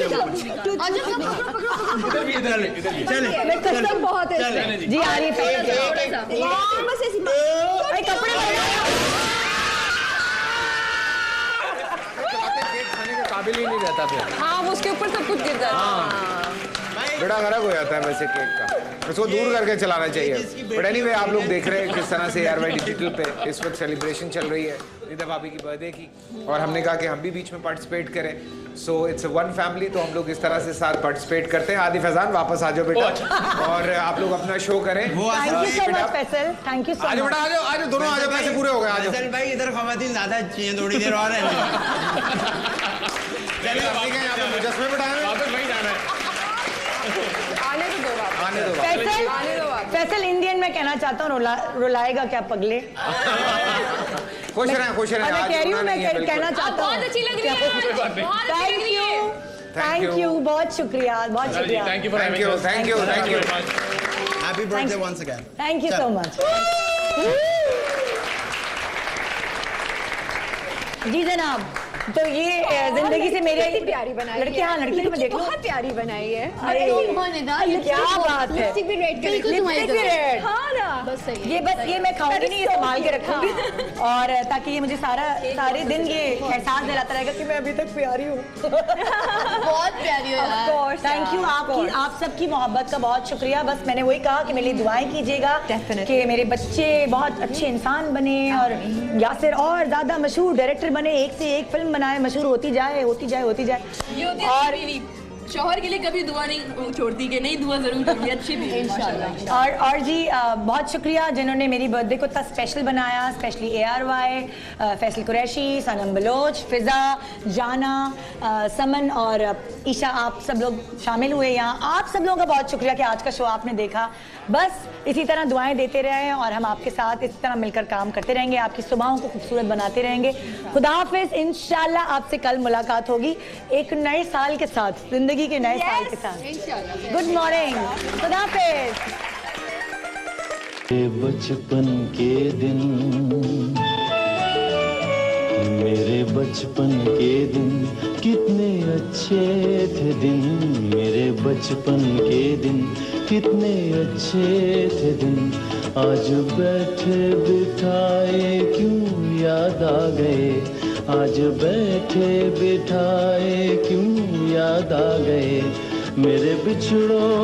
चले मैं कसम बहुत है जी आ रही है बस ऐसी कपड़े केक खाने के काबिल ही नहीं रहता फिर। हाँ वो उसके ऊपर सब कुछ गिर जाता है। बेड़ा गरक हो जाता है वैसे केक का, उसको दूर करके चलाना चाहिए। बट एनीवे आप लोग देख रहे हैं किस तरह से ARY डिजिटल पे इस वक्त सेलिब्रेशन चल रही है निदा भाभी की बर्थडे की, और हमने कहा कि हम भी बीच में पार्टिसिपेट करें। सो इट्स वन फैमिली, तो हम लोग इस तरह से साथ पार्टिसिपेट करते हैं। आदि फैजान वापस आ जाओ बेटा और आप लोग अपना शो करें। Thank you so much Faisal, thank you सो आज मच। बेटा आ जाओ दोनों आ जाओ, पैसे पूरे हो गए आ जाओ। फैसल भाई इधर खवातीन ज्यादा अच्छी हैं, थोड़ी देर और रहने चलिए ठीक है, यहाँ पे मुजस्मे बिठाए वापस वहीं जाना है। आने दो फैसल इंडियन में कहना चाहता हूँ, रुलाएगा क्या पगले। खुश रहें खुश रहें। मैं कह रही हूँ, मैं कहना चाहता हूँ। बहुत अच्छी लग रही है। थैंक यू, बहुत शुक्रिया, बहुत शुक्रिया। Thank you happy birthday once again. Thank you so much. जी जनाब, तो ये जिंदगी से मेरे प्यारी बनाई लड़की, हाँ लड़की तो मैं देख लूं। बहुत प्यारी बनाई है। अरे क्या बात है, लिपस्टिक भी रेड कलर की। लिपस्टिक भी रेड। हाँ ना, बस सही है। ये मैं खाऊंगी नहीं, ये संभाल के रखूंगी और ताकि ये मुझे सारे दिन ये एहसास दिलाता रहेगा कि मैं अभी तक प्यारी हूँ। बहुत प्यारी हो यार। थैंक यू, आप सबकी मोहब्बत का बहुत शुक्रिया। बस मैंने वही कहा कि मेरे लिए दुआएं कीजिएगा कि मेरे बच्चे बहुत अच्छे इंसान बने और यासिर और ज्यादा मशहूर डायरेक्टर बने, एक से एक फिल्म बनाए, मशहूर होती जाए। ये होती है और बीवी शौहर के लिए कभी दुआ नहीं छोड़ती कि नहीं दुआ जरूर करूंगी, अच्छी भी इंशाल्लाह। और जी बहुत शुक्रिया जिन्होंने मेरी बर्थडे को इतना स्पेशल बनाया, स्पेशली ARY, फैसल कुरैशी, सनम बलोच, फिजा, जाना, समन और ईशा, आप सब लोग शामिल हुए यहाँ। आप सब लोगों का बहुत शुक्रिया कि आज का शो आपने देखा। बस इसी तरह दुआएं देते रहें और हम आपके साथ इस तरह मिलकर काम करते रहेंगे, आपकी सुबहों को खूबसूरत बनाते रहेंगे। खुदा हाफिज, इंशाल्लाह आपसे कल मुलाकात होगी एक नए साल के साथ, जिंदगी के नए साल के साथ। गुड मॉर्निंग, खुदा हाफिज। बचपन के दिन, मेरे बचपन के दिन कितने अच्छे थे दिन, मेरे बचपन के दिन कितने अच्छे थे दिन। आज बैठे बिठाए क्यों याद आ गए, आज बैठे बिठाए क्यों याद आ गए मेरे बिछड़ों